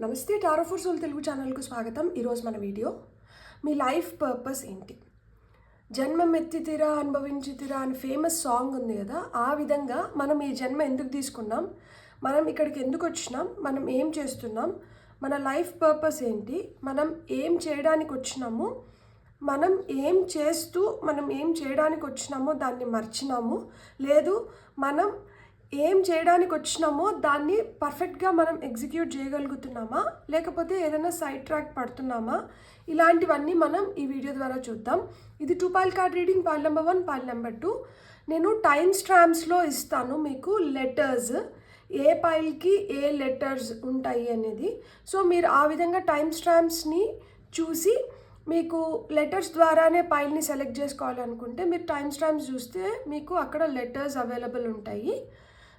నమస్తే tarot for soul Telugu ఛానల్కు స్వాగతం. ఈరోజు మన వీడియో మీ లైఫ్ పర్పస్ ఏంటి. జన్మం ఎత్తితిరా అనుభవించితిరా అని ఫేమస్ సాంగ్ ఉంది కదా, ఆ విధంగా మనం ఈ జన్మ ఎందుకు తీసుకున్నాం, మనం ఇక్కడికి ఎందుకు వచ్చినాం, మనం ఏం చేస్తున్నాం, మన లైఫ్ పర్పస్ ఏంటి, మనం ఏం చేయడానికి వచ్చినాము, మనం ఏం చేస్తూ మనం ఏం చేయడానికి వచ్చినామో దాన్ని మర్చినాము, లేదు మనం ఏం చేయడానికి వచ్చినామో దాన్ని పర్ఫెక్ట్గా మనం ఎగ్జిక్యూట్ చేయగలుగుతున్నామా, లేకపోతే ఏదైనా సైడ్ ట్రాక్ పడుతున్నామా, ఇలాంటివన్నీ మనం ఈ వీడియో ద్వారా చూద్దాం. ఇది 2 foil card reading, foil number 1, foil number 2. నేను టైమ్ స్టాంప్స్లో ఇస్తాను మీకు లెటర్స్, ఏ పాయిల్కి ఏ లెటర్స్ ఉంటాయి అనేది. సో మీరు ఆ విధంగా టైమ్ స్టాంప్స్ని చూసి మీకు లెటర్స్ ద్వారానే పాయిల్ని సెలెక్ట్ చేసుకోవాలనుకుంటే మీరు టైమ్ స్టాంప్స్ చూస్తే మీకు అక్కడ లెటర్స్ అవైలబుల్ ఉంటాయి.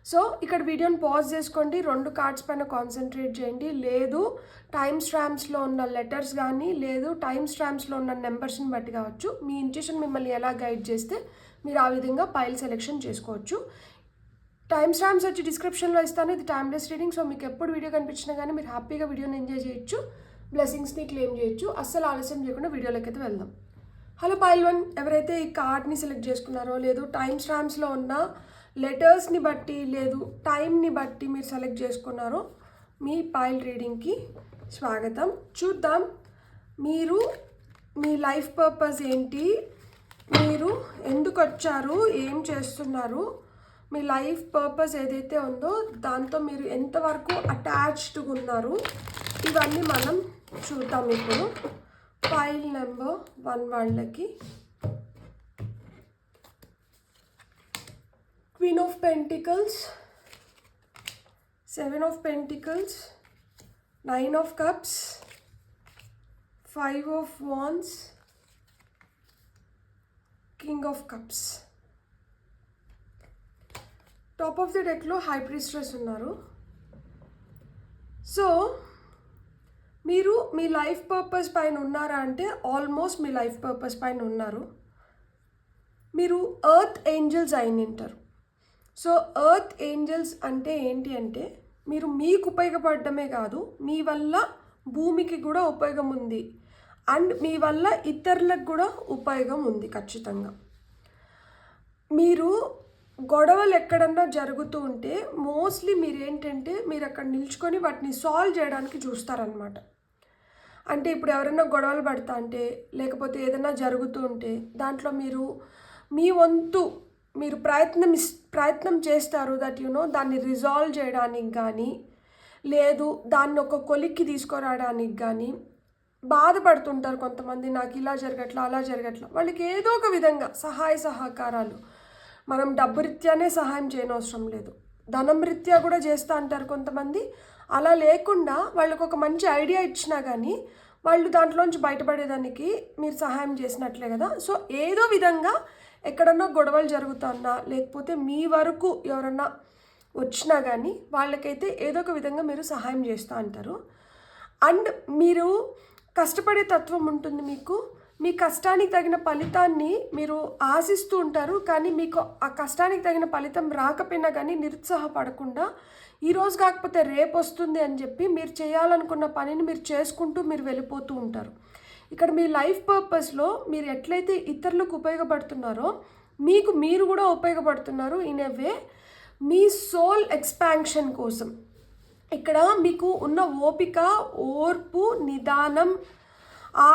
సో ఇక్కడ వీడియోని పాజ్ చేసుకోండి, 2 కార్డ్స్ పైన కాన్సన్ట్రేట్ చేయండి. లేదు టైమ్ స్టాంప్స్లో ఉన్న లెటర్స్ కానీ, లేదు టైమ్ స్టాంప్స్లో ఉన్న నెంబర్స్ని బట్టి కావచ్చు, మీ ఇంట్యూషన్ మిమ్మల్ని ఎలా గైడ్ చేస్తే మీరు ఆ విధంగా పాయిల్ సెలెక్షన్ చేసుకోవచ్చు. టైమ్ స్టాంప్స్ వచ్చి డిస్క్రిప్షన్లో ఇస్తాను. ఇది టైమ్లెస్ రీడింగ్. సో మీకు ఎప్పుడు వీడియో కనిపించినా కానీ మీరు హ్యాపీగా వీడియోని ఎంజాయ్ చేయొచ్చు, బ్లెస్సింగ్స్ని క్లెయిమ్ చేయొచ్చు. అస్సలు ఆలస్యం చేయకుండా వీడియోలోకి అయితే వెళ్దాం. హలో పాయిల్ 1, ఎవరైతే ఈ కార్డ్ని సెలెక్ట్ చేసుకున్నారో, లేదు టైమ్ స్టాంప్స్లో ఉన్న లెటర్స్ని బట్టి, లేదు టైంని బట్టి మీరు సెలెక్ట్ చేసుకున్నారో, మీ పాయిల్ రీడింగ్కి స్వాగతం. చూద్దాం మీరు మీ లైఫ్ పర్పస్ ఏంటి, మీరు ఎందుకు వచ్చారు, ఏం చేస్తున్నారు, మీ లైఫ్ పర్పస్ ఏదైతే ఉందో దాంతో మీరు ఎంతవరకు అటాచ్డ్గా ఉన్నారు, ఇవన్నీ మనం చూద్దాం. ఇప్పుడు పాయిల్ నెంబర్ 1 వాళ్ళకి Queen of Pentacles, 7 of Pentacles, 9 of Cups, 5 of Wands, King of Cups. Top of the డెక్లో హై ప్రీస్ట్రెస్ ఉన్నారు. సో మీరు మీ లైఫ్ పర్పస్ పైన ఉన్నారా అంటే ఆల్మోస్ట్ మీ లైఫ్ పర్పస్ పైన ఉన్నారు. మీరు ఎర్త్ ఏంజల్స్ అయినంటారు. సో ఎర్త్ ఏంజల్స్ అంటే ఏంటి అంటే, మీరు మీకు ఉపయోగపడమే కాదు, మీ వల్ల భూమికి కూడా ఉపయోగం ఉంది, అండ్ మీ వల్ల ఇతరులకు కూడా ఉపయోగం ఉంది ఖచ్చితంగా. మీరు గొడవలు ఎక్కడన్నా జరుగుతూ ఉంటే మోస్ట్లీ మీరు ఏంటంటే మీరు అక్కడ నిల్చుకొని వాటిని సాల్వ్ చేయడానికి చూస్తారనమాట. అంటే ఇప్పుడు ఎవరైనా గొడవలు పడతా అంటే, లేకపోతే ఏదైనా జరుగుతూ ఉంటే దాంట్లో మీరు మీ వంతు మీరు ప్రయత్నం చేస్తారు, దట్ దాన్ని రిజాల్వ్ చేయడానికి కానీ, లేదు దాన్ని ఒక కొలిక్కి తీసుకురావడానికి కానీ బాధపడుతుంటారు కొంతమంది. నాకు ఇలా జరగట్లా, అలా జరగట్లా, వాళ్ళకి ఏదో ఒక విధంగా సహాయ సహకారాలు, మనం డబ్బు రీత్యానే సహాయం చేయనవసరం లేదు, ధనం రీత్యా కూడా చేస్తూ అంటారు కొంతమంది. అలా లేకుండా వాళ్ళకు ఒక మంచి ఐడియా ఇచ్చినా కానీ వాళ్ళు దాంట్లోంచి బయటపడేదానికి మీరు సహాయం చేసినట్లే కదా. సో ఏదో విధంగా ఎక్కడన్నా గొడవలు జరుగుతున్నా, లేకపోతే మీ వరకు ఎవరన్నా వచ్చినా కానీ వాళ్ళకైతే ఏదో ఒక విధంగా మీరు సహాయం చేస్తూ అంటారు. అండ్ మీరు కష్టపడే తత్వం ఉంటుంది మీకు. మీ కష్టానికి తగిన ఫలితాన్ని మీరు ఆశిస్తూ ఉంటారు, కానీ మీకు ఆ కష్టానికి తగిన ఫలితం రాకపోయినా కానీ నిరుత్సాహపడకుండా ఈరోజు కాకపోతే రేపు వస్తుంది అని చెప్పి మీరు చేయాలనుకున్న పనిని మీరు చేసుకుంటూ మీరు వెళ్ళిపోతూ ఉంటారు. ఇక్కడ మీ లైఫ్ పర్పస్లో మీరు ఎట్లయితే ఇతరులకు ఉపయోగపడుతున్నారో మీకు మీరు కూడా ఉపయోగపడుతున్నారు ఇన్ ఏ వే, మీ సోల్ ఎక్స్పాన్షన్ కోసం. ఇక్కడ మీకు ఉన్న ఓపిక, ఓర్పు, నిదానం,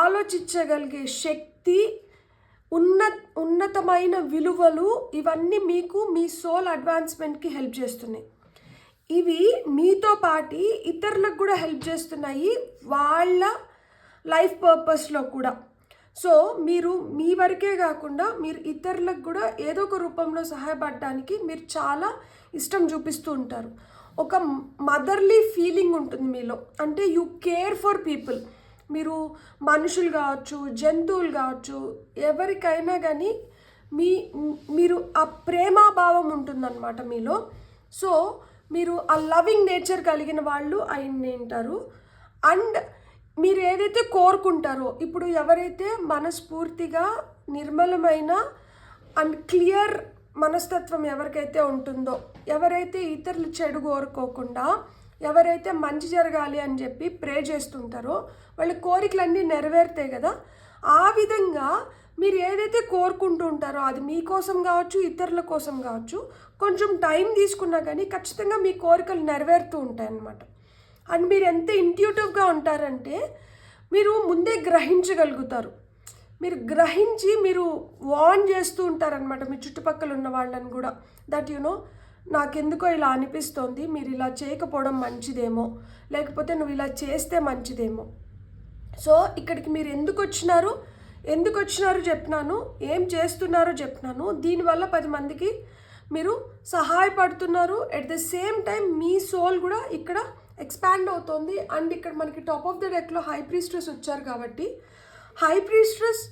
ఆలోచించగలిగే శక్తి, ఉన్నతమైన విలువలు, ఇవన్నీ మీకు మీ సోల్ అడ్వాన్స్మెంట్కి హెల్ప్ చేస్తున్నాయి. ఇవి మీతో పాటు ఇతరులకు కూడా హెల్ప్ చేస్తున్నాయి వాళ్ళ లైఫ్ పర్పస్లో కూడా. సో మీరు మీ వరకే కాకుండా మీరు ఇతరులకు కూడా ఏదో ఒక రూపంలో సహాయపడడానికి మీరు చాలా ఇష్టం చూపిస్తూ ఉంటారు. ఒక మదర్లీ ఫీలింగ్ ఉంటుంది మీలో, అంటే యూ కేర్ ఫర్ పీపుల్. మీరు మనుషులు కావచ్చు, జంతువులు కావచ్చు, ఎవరికైనా కానీ మీరు ఆ ప్రేమాభావం ఉంటుందన్నమాట మీలో. సో మీరు ఆ లవింగ్ నేచర్ కలిగిన వాళ్ళు ఉంటారు. అండ్ మీరు ఏదైతే కోరుకుంటారో, ఇప్పుడు ఎవరైతే మనస్ఫూర్తిగా నిర్మలమైన అండ్ క్లియర్ మనస్తత్వం ఎవరికైతే ఉంటుందో, ఎవరైతే ఇతరులు చెడు కోరుకోకుండా ఎవరైతే మంచి జరగాలి అని చెప్పి ప్రే చేస్తుంటారో వాళ్ళ కోరికలన్నీ నెరవేరుతాయి కదా. ఆ విధంగా మీరు ఏదైతే కోరుకుంటూ ఉంటారో అది మీకోసం కావచ్చు, ఇతరుల కోసం కావచ్చు, కొంచెం టైం తీసుకున్నా కానీ ఖచ్చితంగా మీ కోరికలు నెరవేరుతూ ఉంటాయి అన్నమాట. అండ్ మీరు ఎంత ఇంట్యూటివ్గా ఉంటారంటే మీరు ముందే గ్రహించగలుగుతారు. మీరు గ్రహించి మీరు వార్న్ చేస్తూ ఉంటారనమాట మీ చుట్టుపక్కల ఉన్న వాళ్ళని కూడా, దట్ నాకెందుకో ఇలా అనిపిస్తోంది, మీరు ఇలా చేయకపోవడం మంచిదేమో, లేకపోతే నువ్వు ఇలా చేస్తే మంచిదేమో. సో ఇక్కడికి మీరు ఎందుకు వచ్చినారు చెప్పినాను, ఏం చేస్తున్నారో చెప్పినాను. దీనివల్ల 10 మందికి మీరు సహాయపడుతున్నారు. ఎట్ ద సేమ్ టైం మీ సోల్ కూడా ఇక్కడ ఎక్స్పాండ్ అవుతుంది. అండ్ ఇక్కడ మనకి టాప్ ఆఫ్ ద డెక్లో హై ప్రీస్ట్రెస్ వచ్చారు కాబట్టి హై ప్రీస్ట్రెస్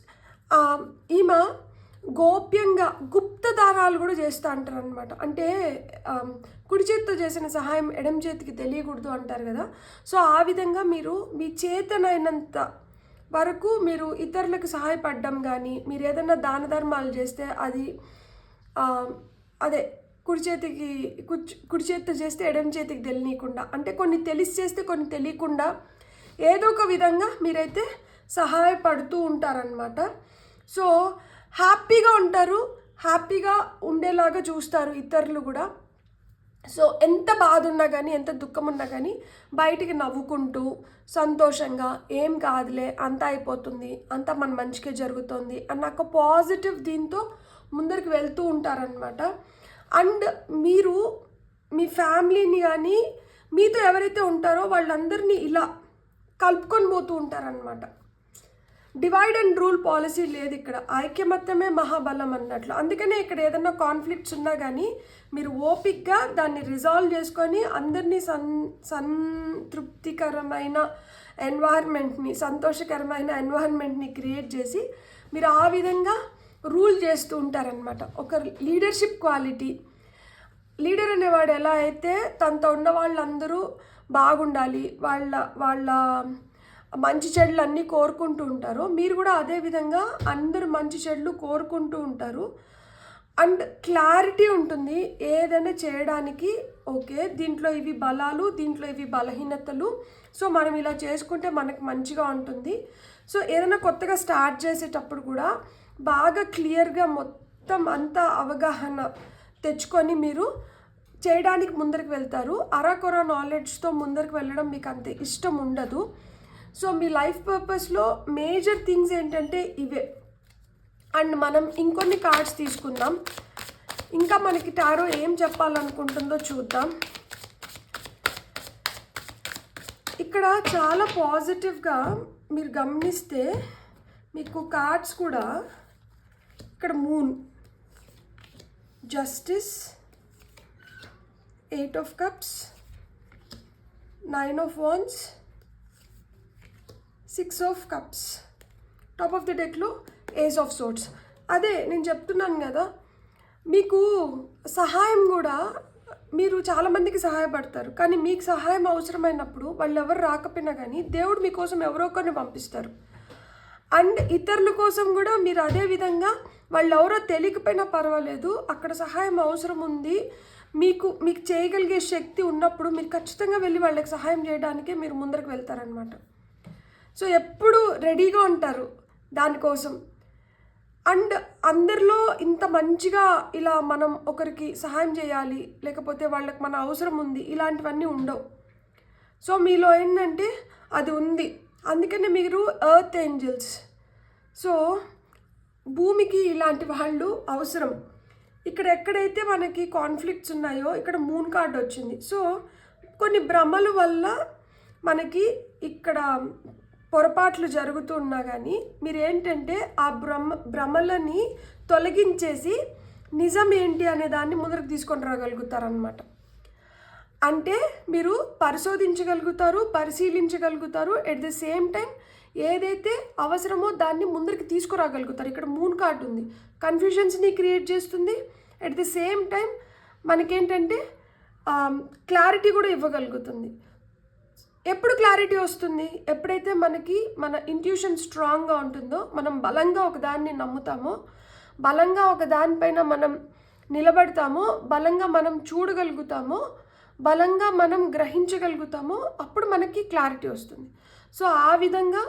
ఈమె గోప్యంగా గుప్త దానాలు కూడా చేస్తూ అంటారు అనమాట. అంటే కుడి చేతితో చేసిన సహాయం ఎడమ చేతికి తెలియకూడదు అంటారు కదా. సో ఆ విధంగా మీరు మీ చేతనైనంత వరకు మీరు ఇతరులకు సహాయపడడం కానీ, మీరు ఏదైనా దాన ధర్మాలు చేస్తే అది అదే కుడి చేతితో చేస్తే ఎడమ చేతికి తెలియకుండా, అంటే కొన్ని తెలిసి చేస్తే కొన్ని తెలియకుండా ఏదో ఒక విధంగా మీరైతే సహాయపడుతూ ఉంటారనమాట. సో హ్యాపీగా ఉంటారు, హ్యాపీగా ఉండేలాగా చూస్తారు ఇతరులు కూడా. సో ఎంత బాధ ఉన్నా కానీ, ఎంత దుఃఖం ఉన్నా కానీ బయటికి నవ్వుకుంటూ సంతోషంగా ఏం కాదులే, అంతా అయిపోతుంది, అంతా మన మంచిగా జరుగుతుంది అన్న ఒక పాజిటివ్ దీంతో ముందరికి వెళ్తూ ఉంటారనమాట. అండ్ మీరు మీ ఫ్యామిలీని కానీ మీతో ఎవరైతే ఉంటారో వాళ్ళందరినీ ఇలా కలుపుకొని పోతూ ఉంటారనమాట. డివైడ్ అండ్ రూల్ పాలసీ లేదు ఇక్కడ, ఐక్యమత్యమే మహాబలం అన్నట్లు. అందుకనే ఇక్కడ ఏదైనా కాన్ఫ్లిక్ట్స్ ఉన్నా కానీ మీరు ఓపిక్గా దాన్ని రిజాల్వ్ చేసుకొని అందరినీ సంతృప్తికరమైన ఎన్వైర్న్మెంట్ని, సంతోషకరమైన ఎన్వైర్న్మెంట్ని క్రియేట్ చేసి మీరు ఆ విధంగా రూల్ చేస్తూ ఉంటారనమాట. ఒక లీడర్షిప్ క్వాలిటీ. లీడర్ అనేవాడు ఎలా అయితే తనతో ఉన్న వాళ్ళందరూ బాగుండాలి, వాళ్ళ మంచి చెడులు అన్నీ కోరుకుంటూ ఉంటారు, మీరు కూడా అదే విధంగా అందరూ మంచి చెడులు కోరుకుంటూ ఉంటారు. అండ్ క్లారిటీ ఉంటుంది ఏదైనా చేయడానికి. ఓకే, దీంట్లో ఇవి బలాలు, దీంట్లో ఇవి బలహీనతలు, సో మనం ఇలా చేసుకుంటే మనకు మంచిగా ఉంటుంది. సో ఏదైనా కొత్తగా స్టార్ట్ చేసేటప్పుడు కూడా బాగా క్లియర్గా మొత్తం అంతా అవగాహన తెచ్చుకొని మీరు చేయడానికి ముందరికి వెళ్తారు. అరకొర నాలెడ్జ్తో ముందరికి వెళ్ళడం మీకు అంత ఇష్టం ఉండదు. సో మీ లైఫ్ పర్పస్లో మేజర్ థింగ్స్ ఏంటంటే ఇవే. అండ్ మనం ఇంకొన్ని కార్డ్స్ తీసుకుందాం, ఇంకా మనకి టారో ఏం చెప్పాలనుకుంటుందో చూద్దాం. ఇక్కడ చాలా పాజిటివ్గా మీరు గమనిస్తే మీకు కార్డ్స్ కూడా ఇక్కడ moon, justice, 8 of cups, 9 of wands, 6 of cups, top of the డెక్లో ఏస్ ఆఫ్ సోర్డ్స్. అదే నేను చెప్తున్నాను కదా, మీకు సహాయం కూడా మీరు చాలామందికి సహాయపడతారు, కానీ మీకు సహాయం అవసరమైనప్పుడు వాళ్ళు ఎవరు రాకపోయినా కానీ దేవుడు మీకోసం ఎవరో ఒకరిని పంపిస్తారు. అండ్ ఇతరుల కోసం కూడా మీరు అదే విధంగా వాళ్ళు ఎవరో తెలియకపోయినా పర్వాలేదు, అక్కడ సహాయం అవసరం ఉంది, మీకు చేయగలిగే శక్తి ఉన్నప్పుడు మీరు ఖచ్చితంగా వెళ్ళి వాళ్ళకి సహాయం చేయడానికే మీరు ముందరకు వెళ్తారనమాట. సో ఎప్పుడు రెడీగా ఉంటారు దానికోసం. అండ్ అందరిలో ఇంత మంచిగా ఇలా మనం ఒకరికి సహాయం చేయాలి, లేకపోతే వాళ్ళకి మన అవసరం ఉంది, ఇలాంటివన్నీ ఉండవు. సో మీలో ఏంటంటే అది ఉంది, అందుకనే మీరు ఎర్త్ ఏంజల్స్. సో భూమికి ఇలాంటి వాళ్ళు అవసరం. ఇక్కడ ఎక్కడైతే మనకి కాన్ఫ్లిక్ట్స్ ఉన్నాయో ఇక్కడ మూన్ కార్డ్ వచ్చింది. సో కొన్ని భ్రమల వల్ల మనకి ఇక్కడ పొరపాట్లు జరుగుతున్నా కానీ మీరు ఏంటంటే ఆ భ్రమలని తొలగించేసి నిజం ఏంటి అనే దాన్ని ముందరకు తీసుకొని రాగలుగుతారనమాట. అంటే మీరు పరిశోధించగలుగుతారు, పరిశీలించగలుగుతారు, ఎట్ ద సేమ్ టైం ఏదైతే అవసరమో దాన్ని ముందరికి తీసుకురాగలుగుతారు. ఇక్కడ మూన్ కార్డ్ ఉంది, కన్ఫ్యూజన్స్ని క్రియేట్ చేస్తుంది, ఎట్ ద సేమ్ టైం మనకేంటంటే క్లారిటీ కూడా ఇవ్వగలుగుతుంది. ఎప్పుడు క్లారిటీ వస్తుంది? ఎప్పుడైతే మనకి మన ఇంట్యూషన్ స్ట్రాంగ్గా ఉంటుందో, మనం బలంగా ఒక దాన్ని నమ్ముతామో, బలంగా ఒక దానిపైన మనం నిలబడతామో, బలంగా మనం చూడగలుగుతామో, బలంగా మనం గ్రహించగలుగుతామో అప్పుడు మనకి క్లారిటీ వస్తుంది. సో ఆ విధంగా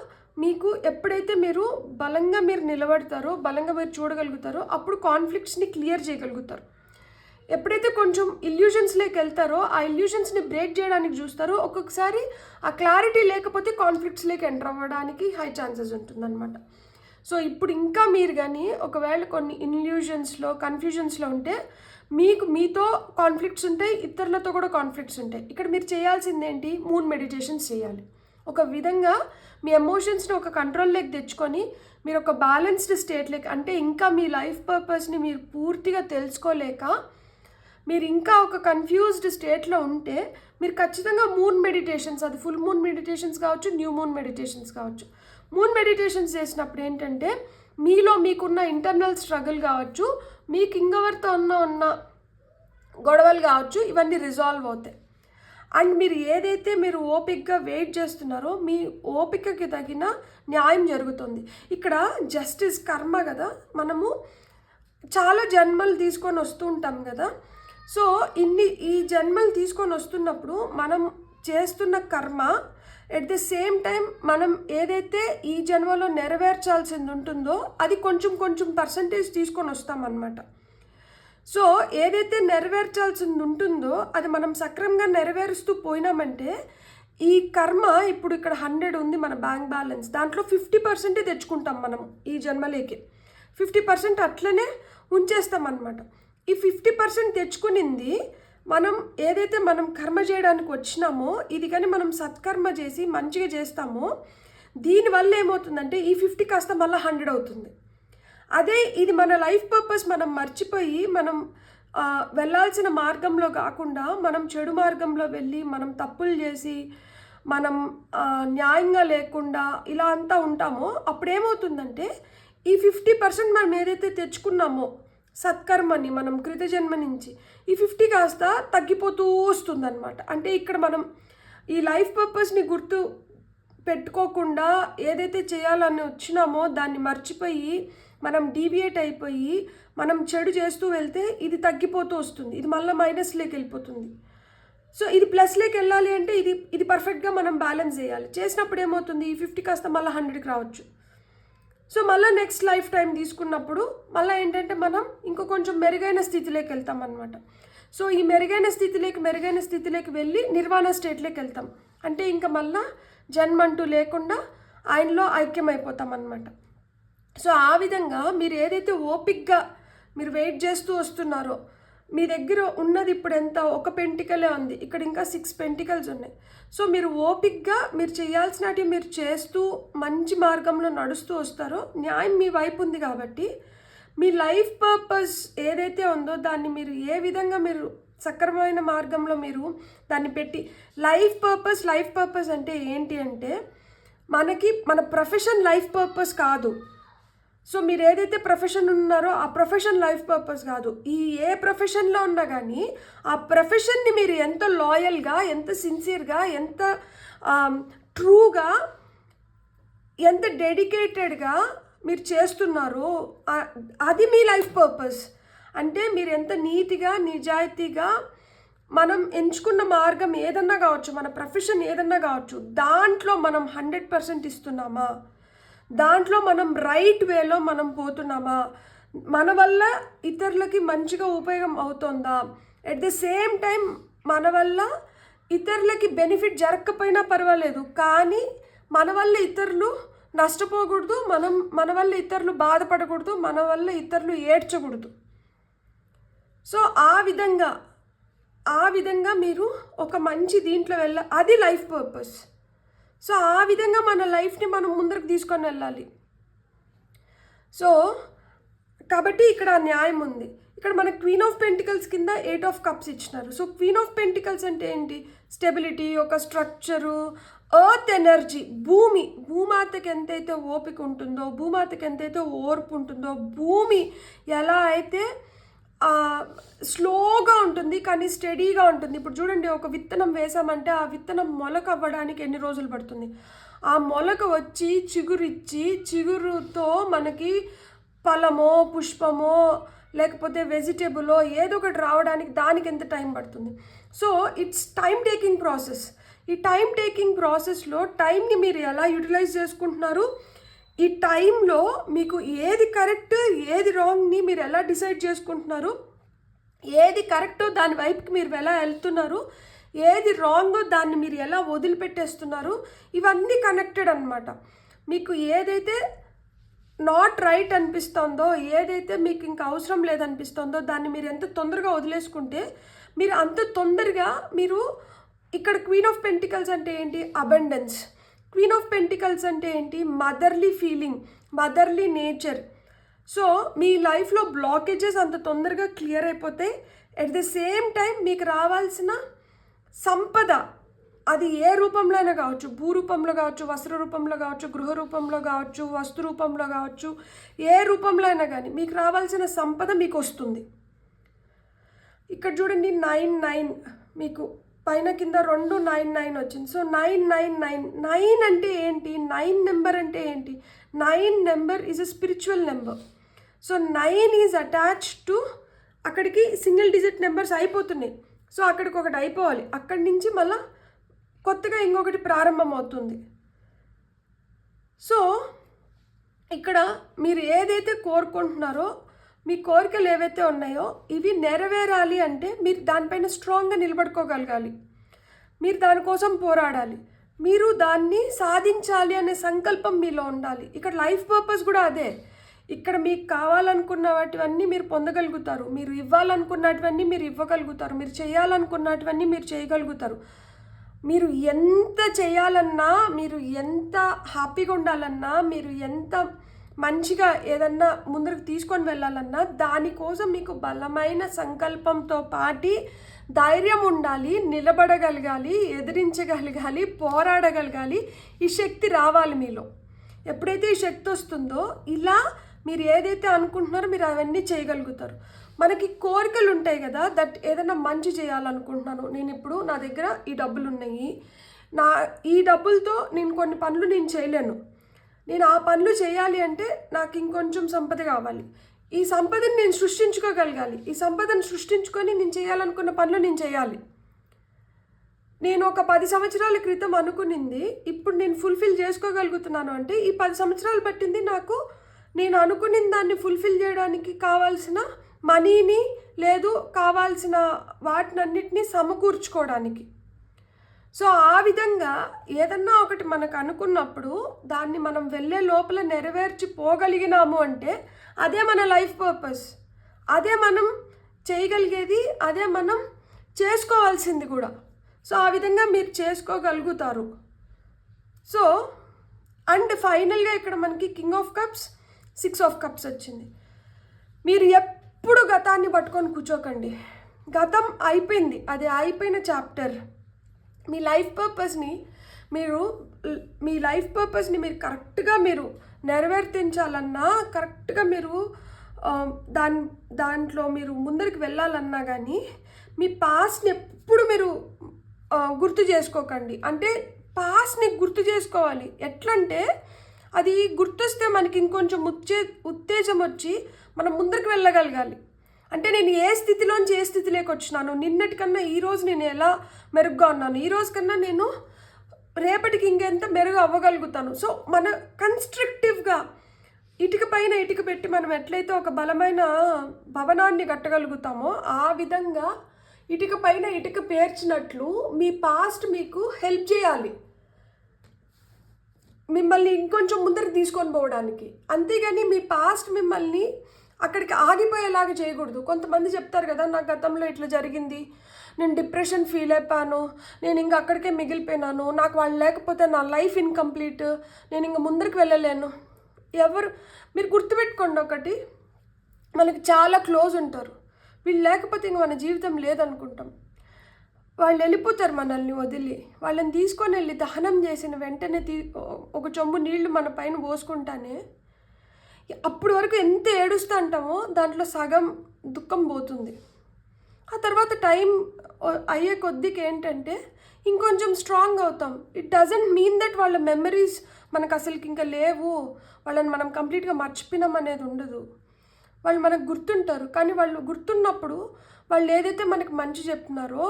మీకు ఎప్పుడైతే మీరు బలంగా మీరు నిలబడతారో, బలంగా మీరు చూడగలుగుతారో అప్పుడు కాన్ఫ్లిక్ట్స్ని క్లియర్ చేయగలుగుతారు. ఎప్పుడైతే కొంచెం ఇల్యూషన్స్లోకి వెళ్తారో ఆ ఇల్యూషన్స్ని బ్రేక్ చేయడానికి చూస్తారో ఒక్కొక్కసారి ఆ క్లారిటీ లేకపోతే కాన్ఫ్లిక్ట్స్లోకి ఎంటర్ అవ్వడానికి హై ఛాన్సెస్ ఉంటుందన్నమాట. సో ఇప్పుడు ఇంకా మీరు కానీ ఒకవేళ కొన్ని ఇల్యూషన్స్లో కన్ఫ్యూజన్స్లో ఉంటే మీతో కాన్ఫ్లిక్ట్స్ ఉంటాయి, ఇతరులతో కూడా కాన్ఫ్లిక్ట్స్ ఉంటాయి. ఇక్కడ మీరు చేయాల్సింది ఏంటి, మూన్ మెడిటేషన్స్ చేయాలి. ఒక విధంగా మీ ఎమోషన్స్ని ఒక కంట్రోల్లోకి తెచ్చుకొని మీరు ఒక బ్యాలెన్స్డ్ స్టేట్లోకి, అంటే ఇంకా మీ లైఫ్ పర్పస్ని మీరు పూర్తిగా తెలుసుకోలేక మీరు ఇంకా ఒక కన్ఫ్యూజ్డ్ స్టేట్లో ఉంటే మీరు ఖచ్చితంగా మూన్ మెడిటేషన్స్, అది ఫుల్ మూన్ మెడిటేషన్స్ కావచ్చు, న్యూ మూన్ మెడిటేషన్స్ కావచ్చు. మూన్ మెడిటేషన్స్ చేసినప్పుడు ఏంటంటే మీకున్న ఇంటర్నల్ స్ట్రగుల్ కావచ్చు, మీకు ఇంకెవరితో ఉన్న గొడవలు కావచ్చు, ఇవన్నీ రిజాల్వ్ అవుతాయి. అండ్ మీరు ఏదైతే మీరు ఓపికగా వెయిట్ చేస్తున్నారో మీ ఓపికకి తగిన న్యాయం జరుగుతుంది. ఇక్కడ జస్టిస్ కర్మ కదా, మనము చాలా జన్మలు తీసుకొని వస్తూ ఉంటాం కదా. సో ఈ జన్మలు తీసుకొని వస్తున్నప్పుడు మనం చేస్తున్న కర్మ ఎట్ ద సేమ్ టైం మనం ఏదైతే ఈ జన్మలో నెరవేర్చాల్సింది ఉంటుందో అది కొంచెం పర్సంటేజ్ తీసుకొని వస్తామన్నమాట. సో ఏదైతే నెరవేర్చాల్సింది ఉంటుందో అది మనం సక్రమంగా నెరవేరుస్తూ పోయినామంటే ఈ కర్మ ఇప్పుడు ఇక్కడ 100 ఉంది మన బ్యాంక్ బ్యాలెన్స్, దాంట్లో 50% తెచ్చుకుంటాం మనం ఈ జన్మలేకి. 50% అట్లనే ఉంచేస్తాం అన్నమాట. ఈ 50% తెచ్చుకునింది మనం ఏదైతే మనం కర్మ చేయడానికి వచ్చినామో ఇది కానీ మనం సత్కర్మ చేసి మంచిగా చేస్తామో దీనివల్ల ఏమవుతుందంటే ఈ 50 కాస్త మళ్ళీ 100 అవుతుంది. అదే ఇది మన లైఫ్ పర్పస్ మనం మర్చిపోయి మనం వెళ్ళాల్సిన మార్గంలో కాకుండా మనం చెడు మార్గంలో వెళ్ళి మనం తప్పులు చేసి మనం న్యాయంగా లేకుండా ఇలా అంతా ఉంటామో అప్పుడు ఏమవుతుందంటే ఈ 50% మనం ఏదైతే తెచ్చుకున్నామో సత్కర్మని మనం కృతజన్మ నుంచి ఈ 50 కాస్త తగ్గిపోతూ వస్తుందన్నమాట. అంటే ఇక్కడ మనం ఈ లైఫ్ పర్పస్ని గుర్తు పెట్టుకోకుండా ఏదైతే చేయాలని వచ్చినామో దాన్ని మర్చిపోయి మనం డీవియేట్ అయిపోయి మనం చెడు చేస్తూ వెళ్తే ఇది తగ్గిపోతూ వస్తుంది, ఇది మళ్ళీ మైనస్లోకి వెళ్ళిపోతుంది. సో ఇది ప్లస్లోకి వెళ్ళాలి అంటే ఇది పర్ఫెక్ట్గా మనం బ్యాలెన్స్ చేయాలి. చేసినప్పుడు ఏమవుతుంది, ఈ 50 కాస్త మళ్ళీ 100కి రావచ్చు. సో మళ్ళీ నెక్స్ట్ లైఫ్ టైం తీసుకున్నప్పుడు మళ్ళీ ఏంటంటే మనం ఇంకో కొంచెం మెరుగైన స్థితిలోకి వెళ్తాం అనమాట. సో ఈ మెరుగైన స్థితిలోకి వెళ్ళి నిర్వాణ స్టేట్లోకి వెళ్తాం. అంటే ఇంకా మళ్ళీ జన్మంటూ లేకుండా ఆయనలో ఐక్యమైపోతాం అన్నమాట. సో ఆ విధంగా మీరు ఏదైతే ఓపిక్గా మీరు వెయిట్ చేస్తూ వస్తున్నారో మీ దగ్గర ఉన్నది ఇప్పుడు ఎంత, ఒక పెంటికలే ఉంది, ఇక్కడ ఇంకా 6 పెంటికల్స్ ఉన్నాయి. సో మీరు ఓపిక్గా మీరు చేయాల్సినవి మీరు చేస్తూ మంచి మార్గంలో నడుస్తూ వస్తారో న్యాయం మీ వైపు ఉంది. కాబట్టి మీ లైఫ్ పర్పస్ ఏదైతే ఉందో దాన్ని మీరు ఏ విధంగా మీరు సక్రమమైన మార్గంలో మీరు దాన్ని పెట్టి లైఫ్ పర్పస్ అంటే ఏంటి అంటే మన ప్రొఫెషన్ లైఫ్ పర్పస్ కాదు. సో మీరు ఏదైతే ప్రొఫెషన్ ఉన్నారో ఆ ప్రొఫెషన్ లైఫ్ పర్పస్ కాదు. ఏ ప్రొఫెషన్లో ఉన్నా కానీ ఆ ప్రొఫెషన్ని మీరు ఎంత లాయల్గా, ఎంత సిన్సియర్గా, ఎంత ట్రూగా, ఎంత డెడికేటెడ్గా మీరు చేస్తున్నారో అది మీ లైఫ్ పర్పస్. అంటే మీరు ఎంత నీతిగా నిజాయితీగా మనం ఎంచుకున్న మార్గం ఏదన్నా కావచ్చు, మన ప్రొఫెషన్ ఏదన్నా కావచ్చు, దాంట్లో మనం 100% ఇస్తున్నామా, దాంట్లో మనం రైట్ వేలో మనం పోతున్నామా, మన వల్ల ఇతరులకి మంచిగా ఉపయోగం అవుతుందా, ఎట్ ద సేమ్ టైం మన వల్ల ఇతరులకి బెనిఫిట్ జరగకపోయినా పర్వాలేదు కానీ మన వల్ల ఇతరులు నష్టపోకూడదు, మన వల్ల ఇతరులు బాధపడకూడదు, మన వల్ల ఇతరులు ఏడ్చకూడదు. సో ఆ విధంగా మీరు ఒక మంచి దీంట్లో అది లైఫ్ పర్పస్. సో ఆ విధంగా మన లైఫ్ని మనం ముందరకు తీసుకొని వెళ్ళాలి. సో కాబట్టి ఇక్కడ న్యాయం ఉంది. ఇక్కడ మన క్వీన్ ఆఫ్ పెంటికల్స్ కింద 8 ఆఫ్ కప్స్ ఇచ్చినారు. సో క్వీన్ ఆఫ్ పెంటికల్స్ అంటే ఏంటి, స్టెబిలిటీ, ఒక స్ట్రక్చరు, ఎర్త్ ఎనర్జీ, భూమాతకి ఎంతైతే ఓపిక ఉంటుందో, భూమాతకి ఎంతైతే ఓర్పు ఉంటుందో, భూమి ఎలా అయితే స్లోగా ఉంటుంది కానీ స్టడీగా ఉంటుంది. ఇప్పుడు చూడండి, ఒక విత్తనం వేసామంటే ఆ విత్తనం మొలక అవ్వడానికి ఎన్ని రోజులు పడుతుంది, ఆ మొలక వచ్చి చిగురిచ్చి చిగురుతో మనకి ఫలమో పుష్పమో లేకపోతే వెజిటేబులో ఏదో ఒకటి రావడానికి దానికి ఎంత టైం పడుతుంది. So it's time taking process. ఈ టైం టేకింగ్ ప్రాసెస్లో టైంని మీరు ఎలా యూటిలైజ్ చేసుకుంటున్నారు, ఈ టైంలో మీకు ఏది కరెక్ట్ ఏది రాంగ్ని మీరు ఎలా డిసైడ్ చేసుకుంటున్నారు, ఏది కరెక్టో దాని వైపుకి మీరు ఎలా వెళ్తున్నారు, ఏది రాంగో దాన్ని మీరు ఎలా వదిలిపెట్టేస్తున్నారు, ఇవన్నీ కనెక్టెడ్ అనమాట. మీకు ఏదైతే నాట్ రైట్ అనిపిస్తుందో, ఏదైతే మీకు ఇంకా అవసరం లేదనిపిస్తుందో దాన్ని మీరు ఎంత తొందరగా వదిలేసుకుంటే మీరు అంత తొందరగా మీరు ఇక్కడ క్వీన్ ఆఫ్ పెంటికల్స్ అంటే ఏంటి, అబండెన్స్. క్వీన్ ఆఫ్ పెంటికల్స్ అంటే ఏంటి, motherly feeling, motherly nature. So మీ లైఫ్లో బ్లాకేజెస్ అంత తొందరగా క్లియర్ అయిపోతాయి. ఎట్ ద సేమ్ టైం మీకు రావాల్సిన సంపద అది ఏ రూపంలో అయినా కావచ్చు, భూ రూపంలో కావచ్చు, వస్త్ర రూపంలో కావచ్చు, గృహ రూపంలో కావచ్చు, వస్తు రూపంలో కావచ్చు, ఏ రూపంలో అయినా కానీ మీకు రావాల్సిన సంపద మీకు వస్తుంది. ఇక్కడ చూడండి 9 మీకు పైన కింద 2 9 వచ్చింది. సో 9 అంటే ఏంటి, 9 నెంబర్ అంటే ఏంటి, 9 number is a spiritual number. So 9 is attached to అక్కడికి సింగిల్ డిజిట్ నెంబర్స్ అయిపోతున్నాయి. సో అక్కడికి ఒకటి అయిపోవాలి, అక్కడి నుంచి మళ్ళీ కొత్తగా ఇంకొకటి ప్రారంభం అవుతుంది. సో ఇక్కడ మీరు ఏదైతే కోరుకుంటున్నారో, మీ కోరికలు ఏవైతే ఉన్నాయో ఇవి నెరవేరాలి అంటే మీరు దానిపైన స్ట్రాంగ్గా నిలబడుకోగలగాలి, మీరు దానికోసం పోరాడాలి, మీరు దాన్ని సాధించాలి అనే సంకల్పం మీలో ఉండాలి. ఇక్కడ లైఫ్ పర్పస్ కూడా అదే. ఇక్కడ మీకు కావాలనుకున్న వాటివన్నీ మీరు పొందగలుగుతారు, మీరు ఇవ్వాలనుకున్నటువన్నీ మీరు ఇవ్వగలుగుతారు, మీరు చేయాలనుకున్నటువన్నీ మీరు చేయగలుగుతారు. మీరు ఎంత చేయాలన్నా, మీరు ఎంత హ్యాపీగా ఉండాలన్నా, మీరు ఎంత మంచిగా ఏదన్నా ముందరకు తీసుకొని వెళ్ళాలన్నా దానికోసం మీకు బలమైన సంకల్పంతో పాటి ధైర్యం ఉండాలి, నిలబడగలగాలి, ఎదిరించగలగాలి, పోరాడగలగాలి. ఈ శక్తి రావాలి మీలో. ఎప్పుడైతే ఈ శక్తి వస్తుందో ఇలా మీరు ఏదైతే అనుకుంటున్నారో మీరు అవన్నీ చేయగలుగుతారు. మనకి కోరికలు ఉంటాయి కదా, దట్ ఏదైనా మంచి చేయాలనుకుంటున్నాను నేను, ఇప్పుడు నా దగ్గర ఈ డబ్బులు ఉన్నాయి, ఈ డబ్బులతో నేను కొన్ని పనులు నేను చేయలేను, నేను ఆ పనులు చేయాలి అంటే నాకు ఇంకొంచెం సంపద కావాలి, ఈ సంపదను నేను సృష్టించుకోగలగాలి, ఈ సంపదను సృష్టించుకొని నేను చేయాలనుకున్న పనులు నేను చేయాలి. నేను ఒక 10 సంవత్సరాల క్రితం అనుకునింది ఇప్పుడు నేను ఫుల్ఫిల్ చేసుకోగలుగుతున్నాను అంటే ఈ 10 సంవత్సరాలు పట్టింది నాకు నేను అనుకున్న దాన్ని ఫుల్ఫిల్ చేయడానికి కావాల్సిన మనీని, లేదు కావాల్సిన వాటినన్నిటినీ సమకూర్చుకోవడానికి. సో ఆ విధంగా ఏదన్నా ఒకటి మనకు అనుకున్నప్పుడు దాన్ని మనం వెళ్ళే లోపల నెరవేర్చిపోగలిగినాము అంటే అదే మన లైఫ్ పర్పస్, అదే మనం చేయగలిగేది, అదే మనం చేసుకోవాల్సింది కూడా. సో ఆ విధంగా మీరు చేసుకోగలుగుతారు. సో అండ్ ఫైనల్గా ఇక్కడ మనకి king of cups, 6 of cups వచ్చింది. మీరు ఎప్పుడు గతాన్ని పట్టుకొని కూర్చోకండి, గతం అయిపోయింది, అది అయిపోయిన చాప్టర్. మీ లైఫ్ పర్పస్ని మీరు కరెక్ట్గా మీరు నెరవేర్తించాలన్నా, కరెక్ట్గా మీరు దాంట్లో మీరు ముందరికి వెళ్ళాలన్నా కానీ మీ పాస్ట్ని ఎప్పుడు మీరు గుర్తు చేసుకోకండి. అంటే పాస్ట్ని గుర్తు చేసుకోవాలి. ఎట్లంటే అది గుర్తొస్తే మనకి ఇంకొంచెం ఉత్తేజం వచ్చి మనం ముందరికి వెళ్ళగలగాలి. అంటే నేను ఏ స్థితిలోంచి ఏ స్థితిలోకి వచ్చినాను, నిన్నటికన్నా ఈరోజు నేను ఎలా మెరుగ్గా ఉన్నాను, ఈరోజు కన్నా నేను రేపటికి ఇంకెంత మెరుగు అవ్వగలుగుతాను. సో మన కన్స్ట్రక్టివ్గా ఇటుక పైన ఇటుక పెట్టి మనం ఎట్లయితే ఒక బలమైన భవనాన్ని కట్టగలుగుతామో ఆ విధంగా ఇటుక పైన ఇటుక పేర్చినట్లు మీ పాస్ట్ మీకు హెల్ప్ చేయాలి, మిమ్మల్ని ఇంకొంచెం ముందరికి తీసుకొని పోవడానికి. అంతేగాని మీ పాస్ట్ మిమ్మల్ని అక్కడికి ఆగిపోయేలాగా చేయకూడదు. కొంతమంది చెప్తారు కదా, నా గతంలో ఇట్లా జరిగింది, నేను డిప్రెషన్ ఫీల్ అయిపోయాను, నేను ఇంక అక్కడికే మిగిలిపోయినాను, నాకు వాళ్ళు లేకపోతే నా లైఫ్ ఇన్కంప్లీట్, నేను ఇంక ముందరికి వెళ్ళలేను. మీరు గుర్తుపెట్టుకోండి ఒకటి, మనకి చాలా క్లోజ్ ఉంటారు, వీళ్ళు లేకపోతే ఇంక మన జీవితం లేదనుకుంటాం. వాళ్ళు వెళ్ళిపోతారు మనల్ని వదిలి, వాళ్ళని తీసుకొని వెళ్ళి దహనం చేసిన వెంటనే ఒక చెంబు నీళ్లు మన పైన పోసుకుంటానే అప్పటి వరకు ఎంత ఏడుస్తూ అంటామో దాంట్లో సగం దుఃఖం పోతుంది. ఆ తర్వాత టైం అయ్యే కొద్దికి ఏంటంటే ఇంకొంచెం స్ట్రాంగ్ అవుతాం. ఇట్ డజంట్ మీన్ దట్ వాళ్ళ మెమరీస్ మనకు అసలుకి ఇంకా లేవు, వాళ్ళని మనం కంప్లీట్గా మర్చిపోయినాం అనేది ఉండదు. వాళ్ళు మనకు గుర్తుంటారు. కానీ వాళ్ళు గుర్తున్నప్పుడు వాళ్ళు ఏదైతే మనకు మంచి చెప్తున్నారో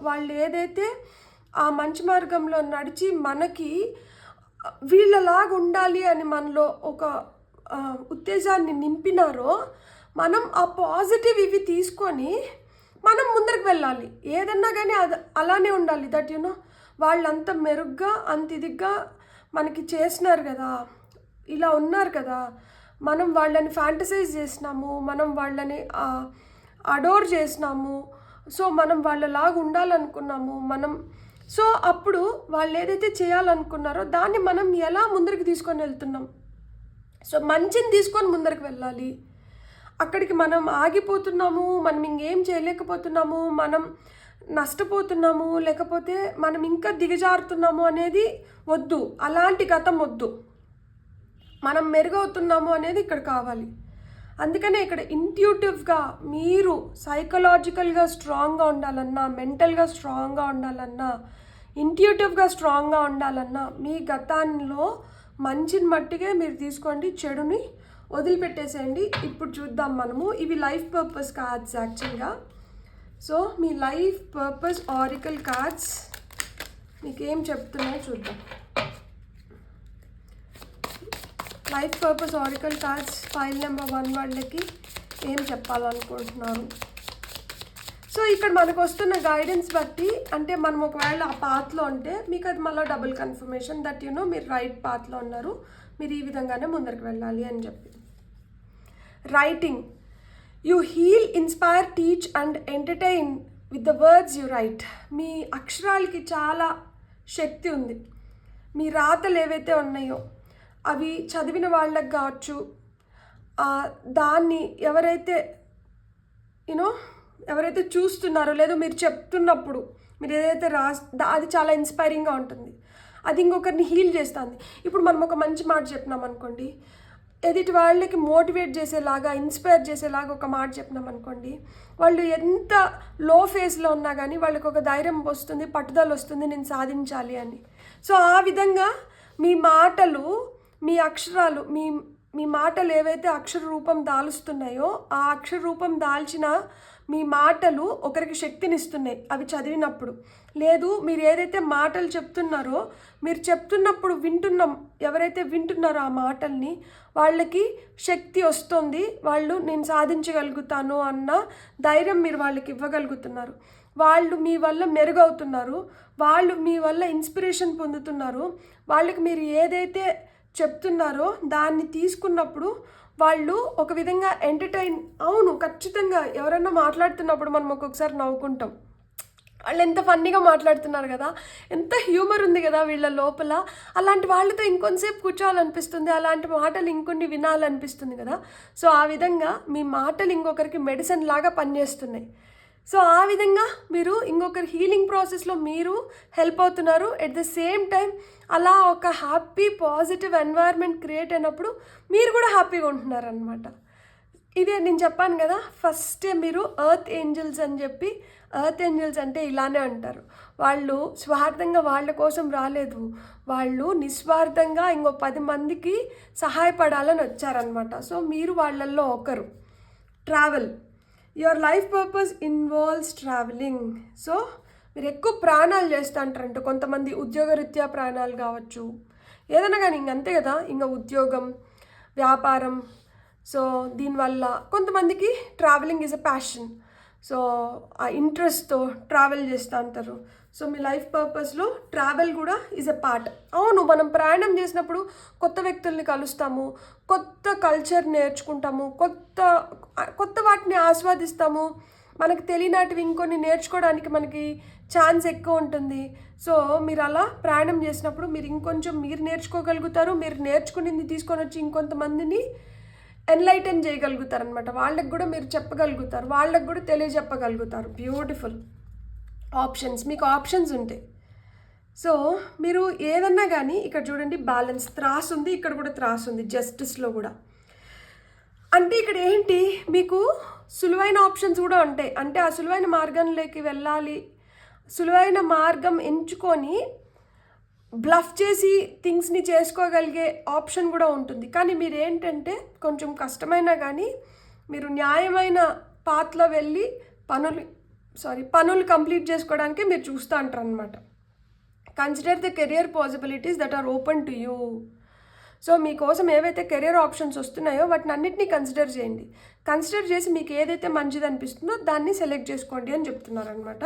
వాళ్ళు ఏదైతే ఆ మంచి మార్గంలో నడిచి మనకి వీళ్ళలాగా ఉండాలి అని మనలో ఒక ఉత్తేజాన్ని నింపినారో మనం ఆ పాజిటివ్ ఇవి తీసుకొని మనం ముందరికి వెళ్ళాలి. ఏదన్నా కానీ అది అలానే ఉండాలి. దట్ వాళ్ళు అంత మెరుగ్గా అంత ఇదిగా మనకి చేసినారు కదా, ఇలా ఉన్నారు కదా, మనం వాళ్ళని ఫ్యాంటసైజ్ చేసినాము, మనం వాళ్ళని అడోర్ చేసినాము, సో మనం వాళ్ళలాగా ఉండాలనుకున్నాము మనం. సో అప్పుడు వాళ్ళు ఏదైతే చేయాలనుకున్నారో దాన్ని మనం ఎలా ముందరికి తీసుకొని వెళ్తున్నాం. సో మంచిని తీసుకొని ముందరికి వెళ్ళాలి. అక్కడికి మనం ఆగిపోతున్నాము, మనం ఇంకేం చేయలేకపోతున్నాము, మనం నష్టపోతున్నాము, లేకపోతే మనం ఇంకా దిగజారుతున్నాము అనేది వద్దు. అలాంటి గతం వద్దు. మనం మెరుగవుతున్నాము అనేది ఇక్కడ కావాలి. అందుకనే ఇక్కడ ఇంట్యూటివ్గా మీరు సైకలాజికల్గా స్ట్రాంగ్గా ఉండాలన్నా, మెంటల్గా స్ట్రాంగ్గా ఉండాలన్నా, ఇంట్యూటివ్గా స్ట్రాంగ్గా ఉండాలన్నా మీ గతాల్లో మంచిని మట్టిగే మీరు తీసుకోండి, చెడుని వదిలిపెట్టేసేయండి. ఇప్పుడు చూద్దాం మనము. ఇవి లైఫ్ పర్పస్ కార్డ్స్ యాక్చువల్గా. సో మీ లైఫ్ పర్పస్ ఆరికల్ కార్డ్స్ మీకు ఏం చెప్తున్నాయో చూద్దాం. Life purpose oracle cards pile number 1 వాళ్ళకి ఏం చెప్పాలనుకుంటున్నారు. సో ఇక్కడ మనకు వస్తున్న గైడెన్స్ బట్టి, అంటే మనం ఒకవేళ ఆ పాత్లో ఉంటే మీకు అది మళ్ళీ డబుల్ కన్ఫర్మేషన్ దట్ మీరు రైట్ పాత్లో ఉన్నారు, మీరు ఈ విధంగానే ముందరికి వెళ్ళాలి అని చెప్పి. Writing, you heal, inspire, teach and entertain with the words you write. మీ అక్షరాలకి చాలా శక్తి ఉంది. మీ రాతలు ఏవైతే ఉన్నాయో అవి చదివిన వాళ్ళకి కావచ్చు, దాన్ని ఎవరైతే ఎవరైతే చూస్తున్నారో లేదో మీరు చెప్తున్నప్పుడు మీరు ఏదైతే అది చాలా ఇన్స్పైరింగ్గా ఉంటుంది. అది ఇంకొకరిని హీల్ చేస్తుంది. ఇప్పుడు మనం ఒక మంచి మాట చెప్పినాం అనుకోండి, ఎదుటి వాళ్ళకి మోటివేట్ చేసేలాగా, ఇన్స్పైర్ చేసేలాగా ఒక మాట చెప్పినాం అనుకోండి, వాళ్ళు ఎంత లో ఫేజ్లో ఉన్నా కానీ వాళ్ళకి ఒక ధైర్యం వస్తుంది, పట్టుదల వస్తుంది, నేను సాధించాలి అని. సో ఆ విధంగా మీ మాటలు, మీ అక్షరాలు, మీ మాటలు ఏవైతే అక్షర రూపం దాలుస్తున్నాయో ఆ అక్షర రూపం దాల్చిన మీ మాటలు ఒకరికి శక్తినిస్తున్నాయి అవి చదివినప్పుడు. లేదు, మీరు ఏదైతే మాటలు చెప్తున్నారో మీరు చెప్తున్నప్పుడు ఎవరైతే వింటున్నారో ఆ మాటల్ని వాళ్ళకి శక్తి వస్తుంది, వాళ్ళు నేను సాధించగలుగుతాను అన్న ధైర్యం మీరు వాళ్ళకి ఇవ్వగలుగుతున్నారు. వాళ్ళు మీ వల్ల మెరుగవుతున్నారు, వాళ్ళు మీ వల్ల ఇన్స్పిరేషన్ పొందుతున్నారు. వాళ్ళకి మీరు ఏదైతే చెప్తున్నారో దాన్ని తీసుకున్నప్పుడు వాళ్ళు ఒక విధంగా ఎంటర్టైన్. అవును, ఖచ్చితంగా ఎవరన్నా మాట్లాడుతున్నప్పుడు మనం ఒక్కొక్కసారి నవ్వుకుంటాం, వాళ్ళు ఎంత ఫన్నీగా మాట్లాడుతున్నారు కదా, ఎంత హ్యూమర్ ఉంది కదా వీళ్ళ లోపల, అలాంటి వాళ్ళతో ఇంకొంతసేపు కూర్చోవాలనిపిస్తుంది, అలాంటి మాటలు ఇంకొన్ని వినాలనిపిస్తుంది కదా. సో ఆ విధంగా మీ మాటలు ఇంకొకరికి మెడిసిన్ లాగా పనిచేస్తున్నాయి. సో ఆ విధంగా మీరు ఇంకొకరి హీలింగ్ ప్రాసెస్లో మీరు హెల్ప్ అవుతున్నారు. ఎట్ ద సేమ్ టైం అలా ఒక హ్యాపీ పాజిటివ్ ఎన్వైర్న్మెంట్ క్రియేట్ అయినప్పుడు మీరు కూడా హ్యాపీగా ఉంటున్నారు అనమాట. ఇదే నేను చెప్పాను కదా, ఫస్టే మీరు ఎర్త్ ఏంజల్స్ అని చెప్పి, ఎర్త్ ఏంజల్స్ అంటే ఇలానే అంటారు. వాళ్ళు స్వార్థంగా వాళ్ళ కోసం రాలేదు, వాళ్ళు నిస్వార్థంగా ఇంకో 10 మందికి సహాయపడాలని వచ్చారనమాట. సో మీరు వాళ్ళల్లో ఒకరు. Travel, your life purpose involves travelling. So మీరు ఎక్కువ ప్రయాణాలు చేస్తూ అంటారంట. కొంతమంది ఉద్యోగరీత్యా ప్రయాణాలు కావచ్చు, ఏదైనా కానీ ఇంకంతే కదా, ఇంకా ఉద్యోగం, వ్యాపారం. సో దీనివల్ల కొంతమందికి travelling is a passion. So ఆ ఇంట్రెస్ట్తో ట్రావెల్ చేస్తూ అంటారు. సో మీ లైఫ్ పర్పస్లో ట్రావెల్ కూడా ఈజ్ ఎ పార్ట్. అవును, మనం ప్రయాణం చేసినప్పుడు కొత్త వ్యక్తుల్ని కలుస్తాము, కొత్త కల్చర్ నేర్చుకుంటాము, కొత్త వాటిని ఆస్వాదిస్తాము, మనకు తెలియనటివి ఇంకొన్ని నేర్చుకోవడానికి మనకి ఛాన్స్ ఎక్కువ ఉంటుంది. సో మీరు అలా ప్రయాణం చేసినప్పుడు మీరు ఇంకొంచెం మీరు నేర్చుకోగలుగుతారు, మీరు నేర్చుకునేది తీసుకొని వచ్చి ఇంకొంతమందిని ఎన్లైటన్ చేయగలుగుతారు అనమాట. వాళ్ళకి కూడా మీరు చెప్పగలుగుతారు, వాళ్ళకి కూడా తెలియజెప్పగలుగుతారు. బ్యూటిఫుల్ ఆప్షన్స్, మీకు ఆప్షన్స్ ఉంటాయి. సో మీరు ఏదన్నా కానీ ఇక్కడ చూడండి, బ్యాలెన్స్, త్రాస్ ఉంది, ఇక్కడ కూడా త్రాస్ ఉంది, జస్టిస్లో కూడా. అంటే ఇక్కడ ఏంటి, మీకు సులువైన ఆప్షన్స్ కూడా ఉంటాయి. అంటే ఆ సులువైన మార్గంలోకి వెళ్ళాలి, సులువైన మార్గం ఎంచుకొని బ్లఫ్ చేసి థింగ్స్ని చేసుకోగలిగే ఆప్షన్ కూడా ఉంటుంది. కానీ మీరు ఏంటంటే కొంచెం కష్టమైనా కానీ మీరు న్యాయమైన పాత్లో వెళ్ళి పనులు కంప్లీట్ చేసుకోవడానికి మీరు చూస్తూ అంటారు అనమాట. Consider the career possibilities that are open to you. So మీకోసం ఏవైతే కెరియర్ ఆప్షన్స్ వస్తున్నాయో వాటిని అన్నిటినీ కన్సిడర్ చేయండి. కన్సిడర్ చేసి మీకు ఏదైతే మంచిది అనిపిస్తుందో దాన్ని సెలెక్ట్ చేసుకోండి అని చెప్తున్నారనమాట.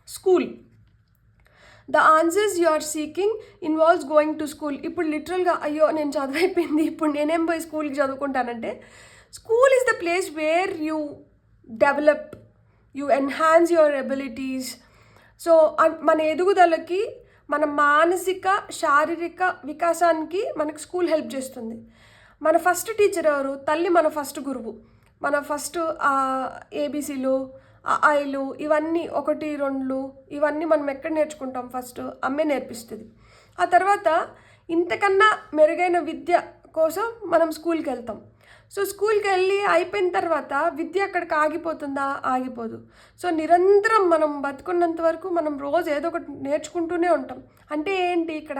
School, the answers you are seeking involves going to school. ఇప్పుడు లిటరల్గా అయ్యో నేను చదివైపోయింది, ఇప్పుడు నేనేం పోయి స్కూల్కి చదువుకుంటానంటే, school is the place where you develop, you enhance your abilities. So మన ఎదుగుదలకి, మన మానసిక శారీరక వికాసానికి మనకు స్కూల్ హెల్ప్ చేస్తుంది. మన ఫస్ట్ టీచర్ ఎవరు? తల్లి మన ఫస్ట్ గురువు. మన ఫస్ట్ ఏబీసీలు, ఐలు, ఇవన్నీ 1, 2 ఇవన్నీ మనం ఎక్కడ నేర్చుకుంటాం? ఫస్ట్ అమ్మే నేర్పిస్తుంది. ఆ తర్వాత ఇంతకన్నా మెరుగైన విద్య కోసం మనం స్కూల్కి వెళ్తాం. సో స్కూల్కి వెళ్ళి అయిపోయిన తర్వాత విద్య అక్కడికి ఆగిపోతుందా? ఆగిపోదు. సో నిరంతరం మనం బతుకున్నంత వరకు మనం రోజు ఏదో ఒకటి నేర్చుకుంటూనే ఉంటాం. అంటే ఏంటి, ఇక్కడ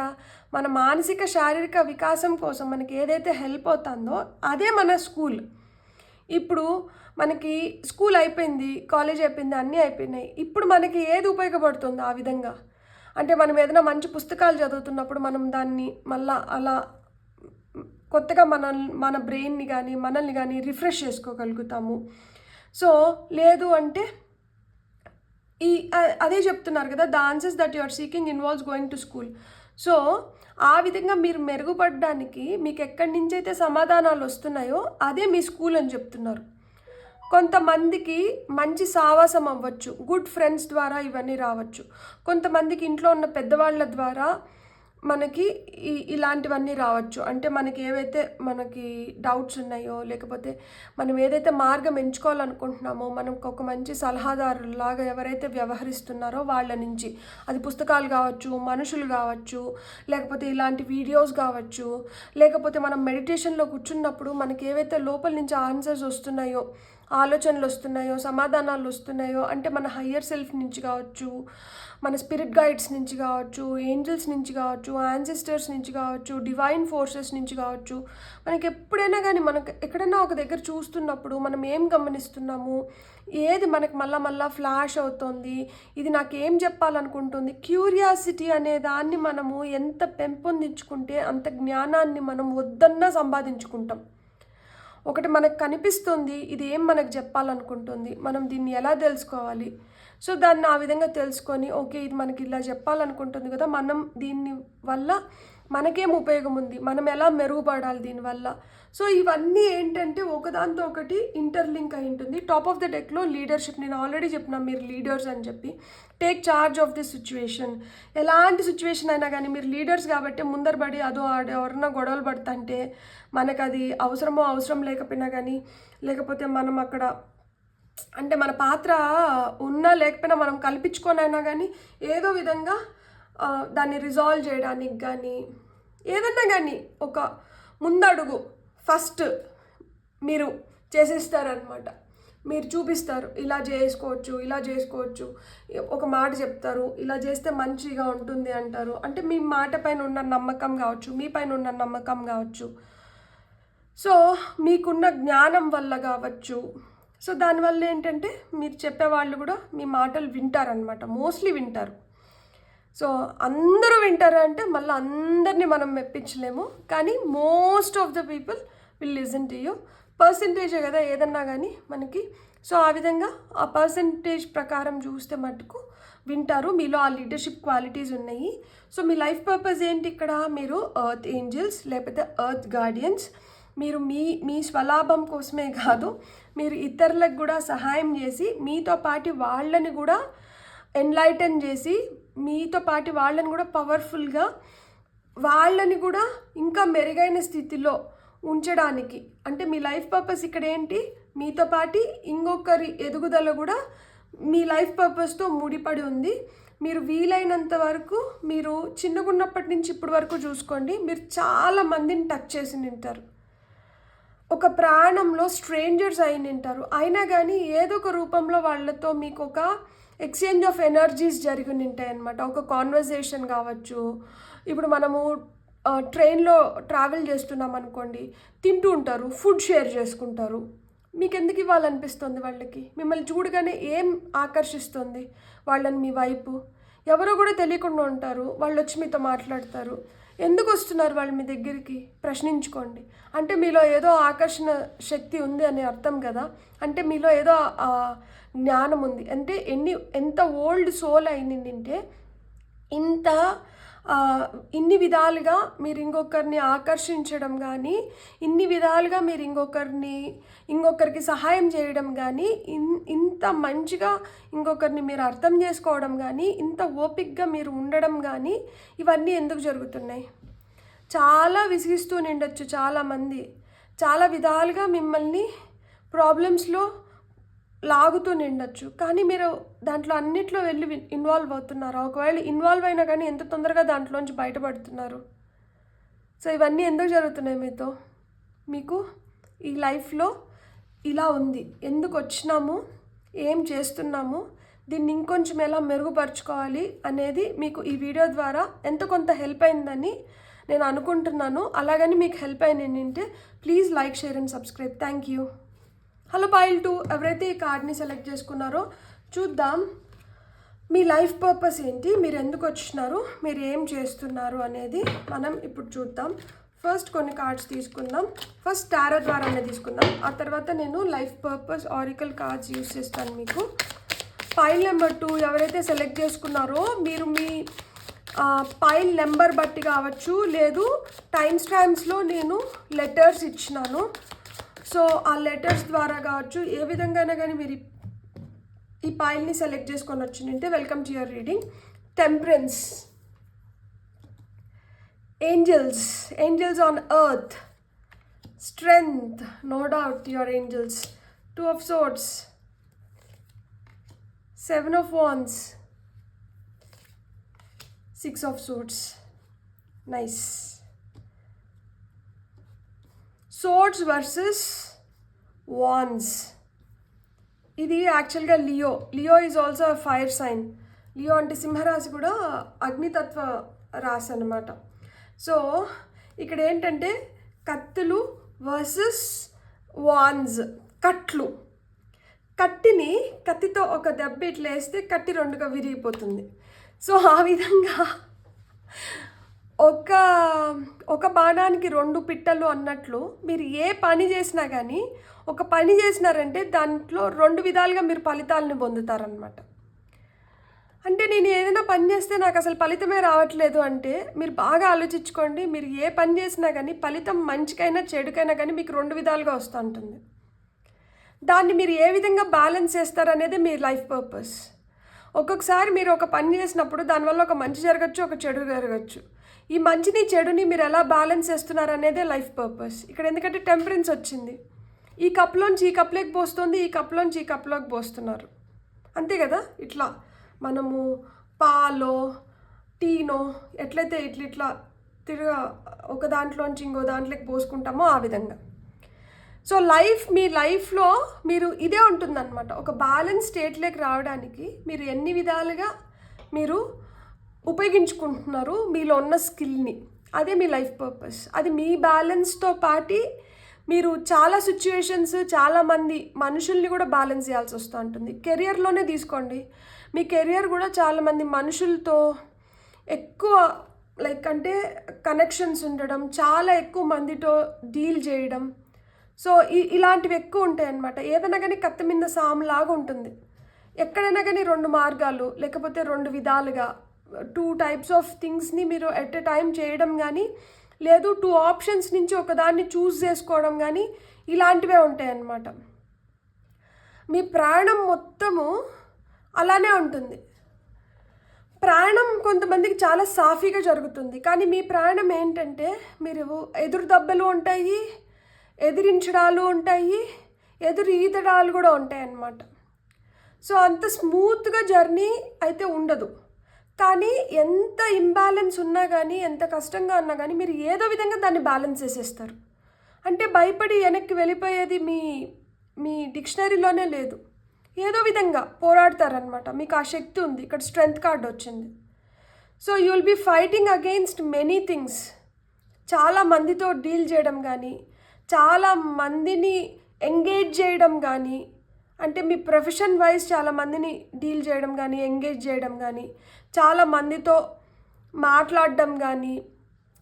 మన మానసిక శారీరక వికాసం కోసం మనకి ఏదైతే హెల్ప్ అవుతుందో అదే మన స్కూల్. ఇప్పుడు మనకి స్కూల్ అయిపోయింది, కాలేజ్ అయిపోయింది, అన్నీ అయిపోయినాయి. ఇప్పుడు మనకి ఏది ఉపయోగపడుతుంది ఆ విధంగా అంటే, మనం ఏదైనా మంచి పుస్తకాలు చదువుతున్నప్పుడు మనం దాన్ని మళ్ళా అలా కొత్తగా మన బ్రెయిన్ని కానీ మనల్ని కానీ రిఫ్రెష్ చేసుకోగలుగుతాము. సో లేదు అంటే అదే చెప్తున్నారు కదా, the answers that you are seeking involves going to school. So ఆ విధంగా మీరు మెరుగుపడడానికి మీకు ఎక్కడి నుంచి అయితే సమాధానాలు వస్తున్నాయో అదే మీ స్కూల్ అని చెప్తున్నారు. కొంతమందికి మంచి సావాసం అవ్వచ్చు, గుడ్ ఫ్రెండ్స్ ద్వారా ఇవన్నీ రావచ్చు. కొంతమందికి ఇంట్లో ఉన్న పెద్దవాళ్ళ ద్వారా మనకి ఇలాంటివన్నీ రావచ్చు. అంటే మనకి ఏవైతే మనకి డౌట్స్ ఉన్నాయో, లేకపోతే మనం ఏదైతే మార్గం ఎంచుకోవాలనుకుంటున్నామో, మనకు ఒక మంచి సలహాదారులాగా ఎవరైతే వ్యవహరిస్తున్నారో వాళ్ళ నుంచి, అది పుస్తకాలు కావచ్చు, మనుషులు కావచ్చు, లేకపోతే ఇలాంటి వీడియోస్ కావచ్చు, లేకపోతే మనం మెడిటేషన్లో కూర్చున్నప్పుడు మనకి ఏవైతే లోపల నుంచి ఆన్సర్స్ వస్తున్నాయో, ఆలోచనలు వస్తున్నాయో, సమాధానాలు వస్తున్నాయో, అంటే మన హయ్యర్ సెల్ఫ్ నుంచి కావచ్చు, మన స్పిరిట్ గైడ్స్ నుంచి కావచ్చు, ఏంజల్స్ నుంచి కావచ్చు, యాన్సెస్టర్స్ నుంచి కావచ్చు, డివైన్ ఫోర్సెస్ నుంచి కావచ్చు. మనకి ఎప్పుడైనా కానీ మనకు ఎక్కడైనా ఒక దగ్గర చూస్తున్నప్పుడు మనం ఏం గమనిస్తున్నాము, ఏది మనకు మళ్ళా ఫ్లాష్ అవుతుంది, ఇది నాకేం చెప్పాలనుకుంటుంది, క్యూరియాసిటీ అనే దాన్ని మనము ఎంత పెంపొందించుకుంటే అంత జ్ఞానాన్ని మనం వద్దన్నా సంపాదించుకుంటాం. ఒకటి మనకు కనిపిస్తుంది, ఇది ఏం మనకు చెప్పాలనుకుంటుంది, మనం దీన్ని ఎలా తెలుసుకోవాలి. సో దాన్ని ఆ విధంగా తెలుసుకొని, ఓకే ఇది మనకి ఇలా చెప్పాలనుకుంటుంది కదా, మనం దీన్ని వల్ల మనకేం ఉపయోగం ఉంది, మనం ఎలా మెరుగుపడాలి దీనివల్ల. సో ఇవన్నీ ఏంటంటే ఒకదాంతో ఒకటి ఇంటర్లింక్ అయి ఉంటుంది. టాప్ ఆఫ్ ద డెక్లో లీడర్షిప్, నేను ఆల్రెడీ చెప్పిన మీరు లీడర్స్ అని చెప్పి, take charge of this situation. ఎలాంటి సిచ్యువేషన్ అయినా కానీ మీరు లీడర్స్ కాబట్టి ముందరబడి ఎవరన్నా గొడవలు పడుతుంటే మనకు అది అవసరం లేకపోయినా కానీ, లేకపోతే మనం అక్కడ అంటే మన పాత్ర ఉన్నా లేకపోయినా మనం కల్పించుకొనైనా కానీ ఏదో విధంగా దాన్ని రిజాల్వ్ చేయడానికి కానీ ఏదన్నా కానీ ఒక ముందడుగు ఫస్ట్ మీరు చేసేస్తారనమాట. మీరు చూపిస్తారు, ఇలా చేసుకోవచ్చు, ఒక మాట చెప్తారు, ఇలా చేస్తే మంచిగా ఉంటుంది అంటారు. అంటే మీ మాట పైన ఉన్న నమ్మకం కావచ్చు, మీ పైన ఉన్న నమ్మకం కావచ్చు, సో మీకున్న జ్ఞానం వల్ల కావచ్చు. సో దానివల్ల ఏంటంటే మీరు చెప్పేవాళ్ళు కూడా మీ మాటలు వింటారనమాట, మోస్ట్లీ వింటారు. సో అందరూ వింటారు అంటే మళ్ళీ అందరినీ మనం మెప్పించలేము, కానీ most of the people will listen to you. పర్సంటేజే కదా ఏదన్నా కానీ మనకి. సో ఆ విధంగా ఆ పర్సంటేజ్ ప్రకారం చూస్తే మటుకు వింటారు, మీలో ఆ లీడర్షిప్ క్వాలిటీస్ ఉన్నాయి. సో మీ లైఫ్ పర్పస్ ఏంటి ఇక్కడ? మీరు ఎర్త్ ఏంజల్స్ లేకపోతే ఎర్త్ గార్డియన్స్. మీరు మీ స్వలాభం కోసమే కాదు, మీరు ఇతరులకు కూడా సహాయం చేసి మీతో పాటు వాళ్ళని కూడా ఎన్లైటన్ చేసి, మీతో పాటు వాళ్ళని కూడా పవర్ఫుల్గా, వాళ్ళని కూడా ఇంకా మెరుగైన స్థితిలో ఉంచడానికి. అంటే మీ లైఫ్ పర్పస్ ఇక్కడ ఏంటి? మీతో పాటు ఇంకొకరి ఎదుగుదల కూడా మీ లైఫ్ పర్పస్తో ముడిపడి ఉంది. మీరు వీలైనంత వరకు, మీరు చిన్నగున్నప్పటి నుంచి ఇప్పటి వరకు చూసుకోండి, మీరు చాలా మందిని టచ్ చేసి నింటారు. ఒక ప్రాణంలో స్ట్రేంజర్స్ అయి నింటారు, అయినా కానీ ఏదో ఒక రూపంలో వాళ్ళతో మీకు ఒక ఎక్స్చేంజ్ ఆఫ్ ఎనర్జీస్ జరిగి ఉంటాయి అన్నమాట. ఒక కాన్వర్జేషన్ కావచ్చు, ఇప్పుడు మనము ట్రైన్లో ట్రావెల్ చేస్తున్నాం అనుకోండి, తింటూ ఉంటారు, ఫుడ్ షేర్ చేసుకుంటారు. మీకు ఎందుకు ఇవ్వాలనిపిస్తుంది వాళ్ళకి? మిమ్మల్ని చూడగానే ఏం ఆకర్షిస్తుంది వాళ్ళని మీ వైపు? ఎవరో కూడా తెలియకుండా ఉంటారు, వాళ్ళు వచ్చి మీతో మాట్లాడతారు. ఎందుకు వస్తున్నారు వాళ్ళు మీ దగ్గరికి? ప్రశ్నించుకోండి. అంటే మీలో ఏదో ఆకర్షణ శక్తి ఉంది అని అర్థం కదా. అంటే మీలో ఏదో జ్ఞానం ఉంది. అంటే ఎంత ఓల్డ్ సోల్ అయిందంటే ఇన్ని విధాలుగా మీరు ఇంకొకరిని ఆకర్షించడం కానీ, ఇన్ని విధాలుగా మీరు ఇంకొకరికి సహాయం చేయడం కానీ, ఇంత మంచిగా ఇంకొకరిని మీరు అర్థం చేసుకోవడం కానీ, ఇంత ఓపికగా మీరు ఉండడం కానీ, ఇవన్నీ ఎందుకు జరుగుతున్నాయి? చాలా విసిగిస్తూ నిండొచ్చు చాలామంది, చాలా విధాలుగా మిమ్మల్ని ప్రాబ్లమ్స్లో లాగుతూ నిండొచ్చు, కానీ మీరు దాంట్లో అన్నిట్లో వెళ్ళి ఇన్వాల్వ్ అవుతున్నారు. ఒకవేళ ఇన్వాల్వ్ అయినా కానీ ఎంత తొందరగా దాంట్లోంచి బయటపడుతున్నారు? సో ఇవన్నీ ఎందుకు జరుగుతున్నాయి మీతో? మీకు ఈ లైఫ్లో ఇలా ఉంది, ఎందుకు వచ్చినాము, ఏం చేస్తున్నాము, దీన్ని ఇంకొంచెం ఎలా మెరుగుపరుచుకోవాలి అనేది మీకు ఈ వీడియో ద్వారా ఎంతో కొంత హెల్ప్ అయిందని నేను అనుకుంటున్నాను. అలాగని మీకు హెల్ప్ అయినంటే please like, share and subscribe. Thank you. Hello pile 2, ఎవరైతే ఈ కార్డ్ని సెలెక్ట్ చేసుకున్నారో చూద్దాం మీ లైఫ్ పర్పస్ ఏంటి, మీరు ఎందుకు వచ్చినారు, మీరు ఏం చేస్తున్నారు అనేది మనం ఇప్పుడు చూద్దాం. ఫస్ట్ కొన్ని కార్డ్స్ తీసుకుందాం. ఫస్ట్ టారో ద్వారానే తీసుకుందాం, ఆ తర్వాత నేను life purpose oracle cards use చేస్తాను మీకు. పైల్ నెంబర్ 2 ఎవరైతే సెలెక్ట్ చేసుకున్నారో మీరు మీ పైల్ నెంబర్ బట్టి కావచ్చు, లేదు టైం స్టాంప్స్లో నేను లెటర్స్ ఇచ్చినాను. సో ఆ లెటర్స్ ద్వారా కావచ్చు, ఏ విధంగా అయినా కానీ మీరు ఈ పైల్ని సెలెక్ట్ చేసుకొని వచ్చిందంటే welcome to your reading. Temperance, angels on earth, strength, no doubt your angels. 2 of Swords, 7 of Wands, 6 of Swords. Nice. Swords versus Wands. ఇది యాక్చువల్గా Leo is also a fire sign. Leo అంటే సింహరాశి కూడా అగ్నితత్వ రాశి అన్నమాట. So ఇక్కడ ఏంటంటే కత్తులు వర్సెస్ వాన్స్, కత్తితో ఒక దెబ్బ ఇట్లా వేస్తే కత్తి 2గా విరిగిపోతుంది. సో ఆ విధంగా ఒక బాణానికి 2 పిట్టలు అన్నట్లు మీరు ఏ పని చేసినా కానీ, ఒక పని చేసినారంటే దాంట్లో 2 విధాలుగా మీరు ఫలితాలను పొందుతారనమాట. అంటే నేను ఏదైనా పని చేస్తే నాకు అసలు ఫలితమే రావట్లేదు అంటే మీరు బాగా ఆలోచించుకోండి. మీరు ఏ పని చేసినా కానీ ఫలితం మంచికైనా చెడుకైనా కానీ మీకు 2 విధాలుగా వస్తూ ఉంటుంది. దాన్ని మీరు ఏ విధంగా బ్యాలెన్స్ చేస్తారనేది మీ లైఫ్ పర్పస్. ఒక్కొక్కసారి మీరు ఒక పని చేసినప్పుడు దానివల్ల ఒక మంచి జరగచ్చు, ఒక చెడు జరగచ్చు. ఈ మంచిని చెడుని మీరు ఎలా బ్యాలెన్స్ చేస్తున్నారు అనేదే లైఫ్ పర్పస్ ఇక్కడ. ఎందుకంటే టెంపరెన్స్ వచ్చింది, ఈ కప్లోంచి ఈ కప్లోకి పోస్తుంది, ఈ కప్లోంచి ఈ కప్లోకి పోస్తున్నారు, అంతే కదా. ఇట్లా మనము పాలో టీనో ఎట్లయితే ఇట్లా ఒక దాంట్లోంచి ఇంకో దాంట్లోకి పోసుకుంటామో ఆ విధంగా. సో మీ లైఫ్లో మీరు ఇదే ఉంటుందన్నమాట. ఒక బ్యాలెన్స్ స్టేట్లోకి రావడానికి మీరు ఎన్ని విధాలుగా మీరు ఉపయోగించుకుంటున్నారు మీలో ఉన్న స్కిల్ని, అదే మీ లైఫ్ పర్పస్. అది మీ బ్యాలెన్స్తో పాటు మీరు చాలా సిచ్యువేషన్స్, చాలామంది మనుషుల్ని కూడా బ్యాలెన్స్ చేయాల్సి వస్తూ ఉంటుంది. కెరియర్లోనే తీసుకోండి, మీ కెరియర్ కూడా చాలామంది మనుషులతో ఎక్కువ అంటే కనెక్షన్స్ ఉండడం, చాలా ఎక్కువ మందితో డీల్ చేయడం. సో ఇలాంటివి ఎక్కువ ఉంటాయి అన్నమాట. ఏదైనా కానీ కత్తి మీద సాములాగా ఉంటుంది. ఎక్కడైనా కానీ 2 మార్గాలు లేకపోతే 2 విధాలుగా 2 types ఆఫ్ థింగ్స్ని మీరు ఎట్ ఎ టైం చేయడం కానీ, లేదు 2 ఆప్షన్స్ నుంచి ఒకదాన్ని చూస్ చేసుకోవడం కానీ, ఇలాంటివే ఉంటాయి అన్నమాట. మీ ప్రాణం మొత్తము అలానే ఉంటుంది. ప్రాణం కొంతమందికి చాలా సాఫీగా జరుగుతుంది, కానీ మీ ప్రాణం ఏంటంటే మీరు ఎదురు దెబ్బలు ఉంటాయి, ఎదిరించడాలు ఉంటాయి, ఎదురు ఈదడాలు కూడా ఉంటాయి అన్నమాట. సో అంత స్మూత్గా జర్నీ అయితే ఉండదు. కానీ ఎంత ఇంబ్యాలెన్స్ ఉన్నా కానీ, ఎంత కష్టంగా ఉన్నా కానీ మీరు ఏదో విధంగా దాన్ని బ్యాలెన్స్ చేసేస్తారు. అంటే భయపడి వెనక్కి వెళ్ళిపోయేది మీ డిక్షనరీలోనే లేదు. ఏదో విధంగా పోరాడతారనమాట. మీకు ఆ శక్తి ఉంది. ఇక్కడ స్ట్రెంగ్త్ కార్డ్ వచ్చింది. So you will be fighting against many things. చాలా మందితో డీల్ చేయడం కానీ, చాలా మందిని ఎంగేజ్ చేయడం కానీ, అంటే మీ ప్రొఫెషన్ వైజ్ చాలా మందిని డీల్ చేయడం కానీ, ఎంగేజ్ చేయడం కానీ, చాలా మందితో మాట్లాడడం కానీ,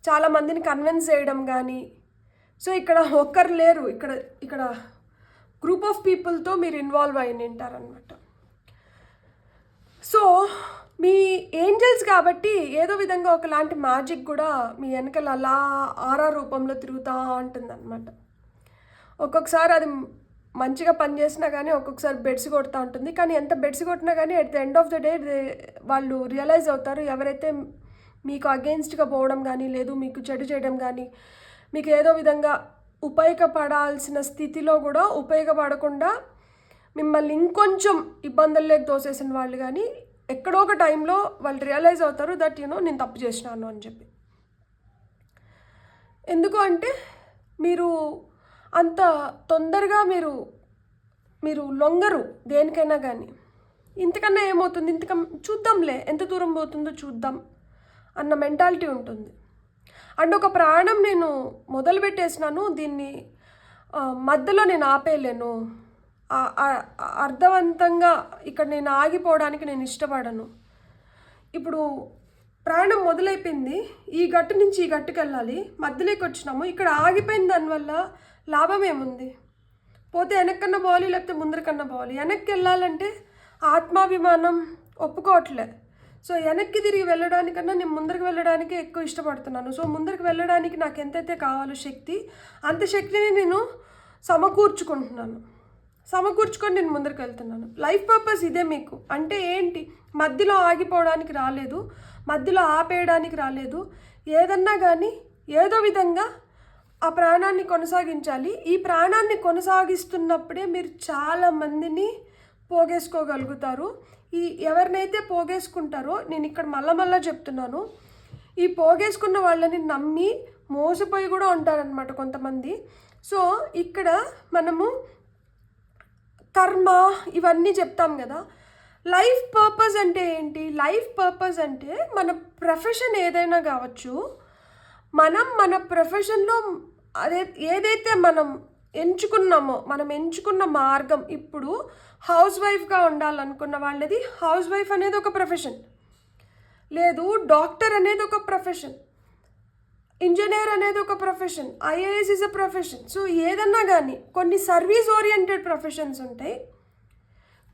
చాలా మందిని కన్విన్స్ చేయడం కానీ. సో ఇక్కడ ఒక్కరు లేరు, ఇక్కడ గ్రూప్ ఆఫ్ పీపుల్తో మీరు ఇన్వాల్వ్ అయి ఉంటారనమాట. సో మీ ఏంజల్స్ కాబట్టి ఏదో విధంగా ఒకలాంటి మ్యాజిక్ కూడా మీ వెనకాల అలా ఆరా రూపంలో తిరుగుతూ ఉంటుందన్నమాట. ఒక్కొక్కసారి అది మంచిగా పనిచేసినా కానీ ఒక్కొక్కసారి బెడ్స్ కొడుతూ ఉంటుంది. కానీ ఎంత బెడ్స్ కొట్టినా కానీ at the end of the day వాళ్ళు రియలైజ్ అవుతారు, ఎవరైతే మీకు అగెయిన్స్ట్గా పోవడం కానీ, లేదు మీకు చెడు చేయడం కానీ, మీకు ఏదో విధంగా ఉపయోగపడాల్సిన స్థితిలో కూడా ఉపయోగపడకుండా మిమ్మల్ని ఇంకొంచెం ఇబ్బందుల్లోకి తోసేసిన వాళ్ళు కానీ ఎక్కడో ఒక టైంలో వాళ్ళు రియలైజ్ అవుతారు దట్ నేను తప్పు చేసినాను అని చెప్పి. ఎందుకు అంటే మీరు అంత తొందరగా మీరు లొంగరు దేనికైనా కానీ. ఇంతకన్నా ఏమవుతుంది, చూద్దాంలే ఎంత దూరం పోతుందో చూద్దాం అన్న మెంటాలిటీ ఉంటుంది. అండ్ ఒక ప్రాణం నేను మొదలుపెట్టేసినాను, దీన్ని మధ్యలో నేను ఆపేయలేను, అర్థవంతంగా ఇక్కడ నేను ఆగిపోవడానికి నేను ఇష్టపడను. ఇప్పుడు ప్రాణం మొదలైపోయింది, ఈ గట్టు నుంచి ఈ గట్టుకు వెళ్ళాలి, మధ్యలోకి వచ్చినాము, ఇక్కడ ఆగిపోయిన దానివల్ల లాభం ఏముంది? పోతే వెనక్కన్నా పోవాలి, లేకపోతే ముందరకన్నా పోవాలి. వెనక్కి వెళ్ళాలంటే ఆత్మాభిమానం ఒప్పుకోవట్లే. సో వెనక్కి తిరిగి వెళ్ళడానికన్నా నేను ముందరికి వెళ్ళడానికి ఎక్కువ ఇష్టపడుతున్నాను. సో ముందరికి వెళ్ళడానికి నాకు ఎంతైతే కావాలో శక్తి, అంత శక్తిని నేను సమకూర్చుకొని నేను ముందరికి వెళ్తున్నాను. లైఫ్ పర్పస్ ఇదే మీకు. అంటే ఏంటి, మధ్యలో ఆగిపోవడానికి రాలేదు, మధ్యలో ఆపేయడానికి రాలేదు. ఏదన్నా కానీ ఏదో విధంగా ఆ ప్రాణాన్ని కొనసాగించాలి. ఈ ప్రాణాన్ని కొనసాగిస్తున్నప్పుడే మీరు చాలామందిని పోగేసుకోగలుగుతారు. ఎవరినైతే పోగేసుకుంటారో, నేను ఇక్కడ మళ్ళా చెప్తున్నాను, ఈ పోగేసుకున్న వాళ్ళని నమ్మి మోసపోయి కూడా ఉంటారనమాట కొంతమంది. సో ఇక్కడ మనము కర్మ ఇవన్నీ చెప్తాం కదా. లైఫ్ పర్పస్ అంటే ఏంటి? లైఫ్ పర్పస్ అంటే మన ప్రొఫెషన్ ఏదైనా కావచ్చు, మనం మన ప్రొఫెషన్లో ఏదైతే మనం ఎంచుకున్న మార్గం. ఇప్పుడు హౌస్ వైఫ్గా ఉండాలనుకున్న వాళ్ళది హౌస్ వైఫ్ అనేది ఒక ప్రొఫెషన్, లేదు డాక్టర్ అనేది ఒక ప్రొఫెషన్, ఇంజనీర్ అనేది ఒక profession, IAS is a profession. So ఏదన్నా కానీ కొన్ని సర్వీస్ ఓరియంటెడ్ ప్రొఫెషన్స్ ఉంటాయి,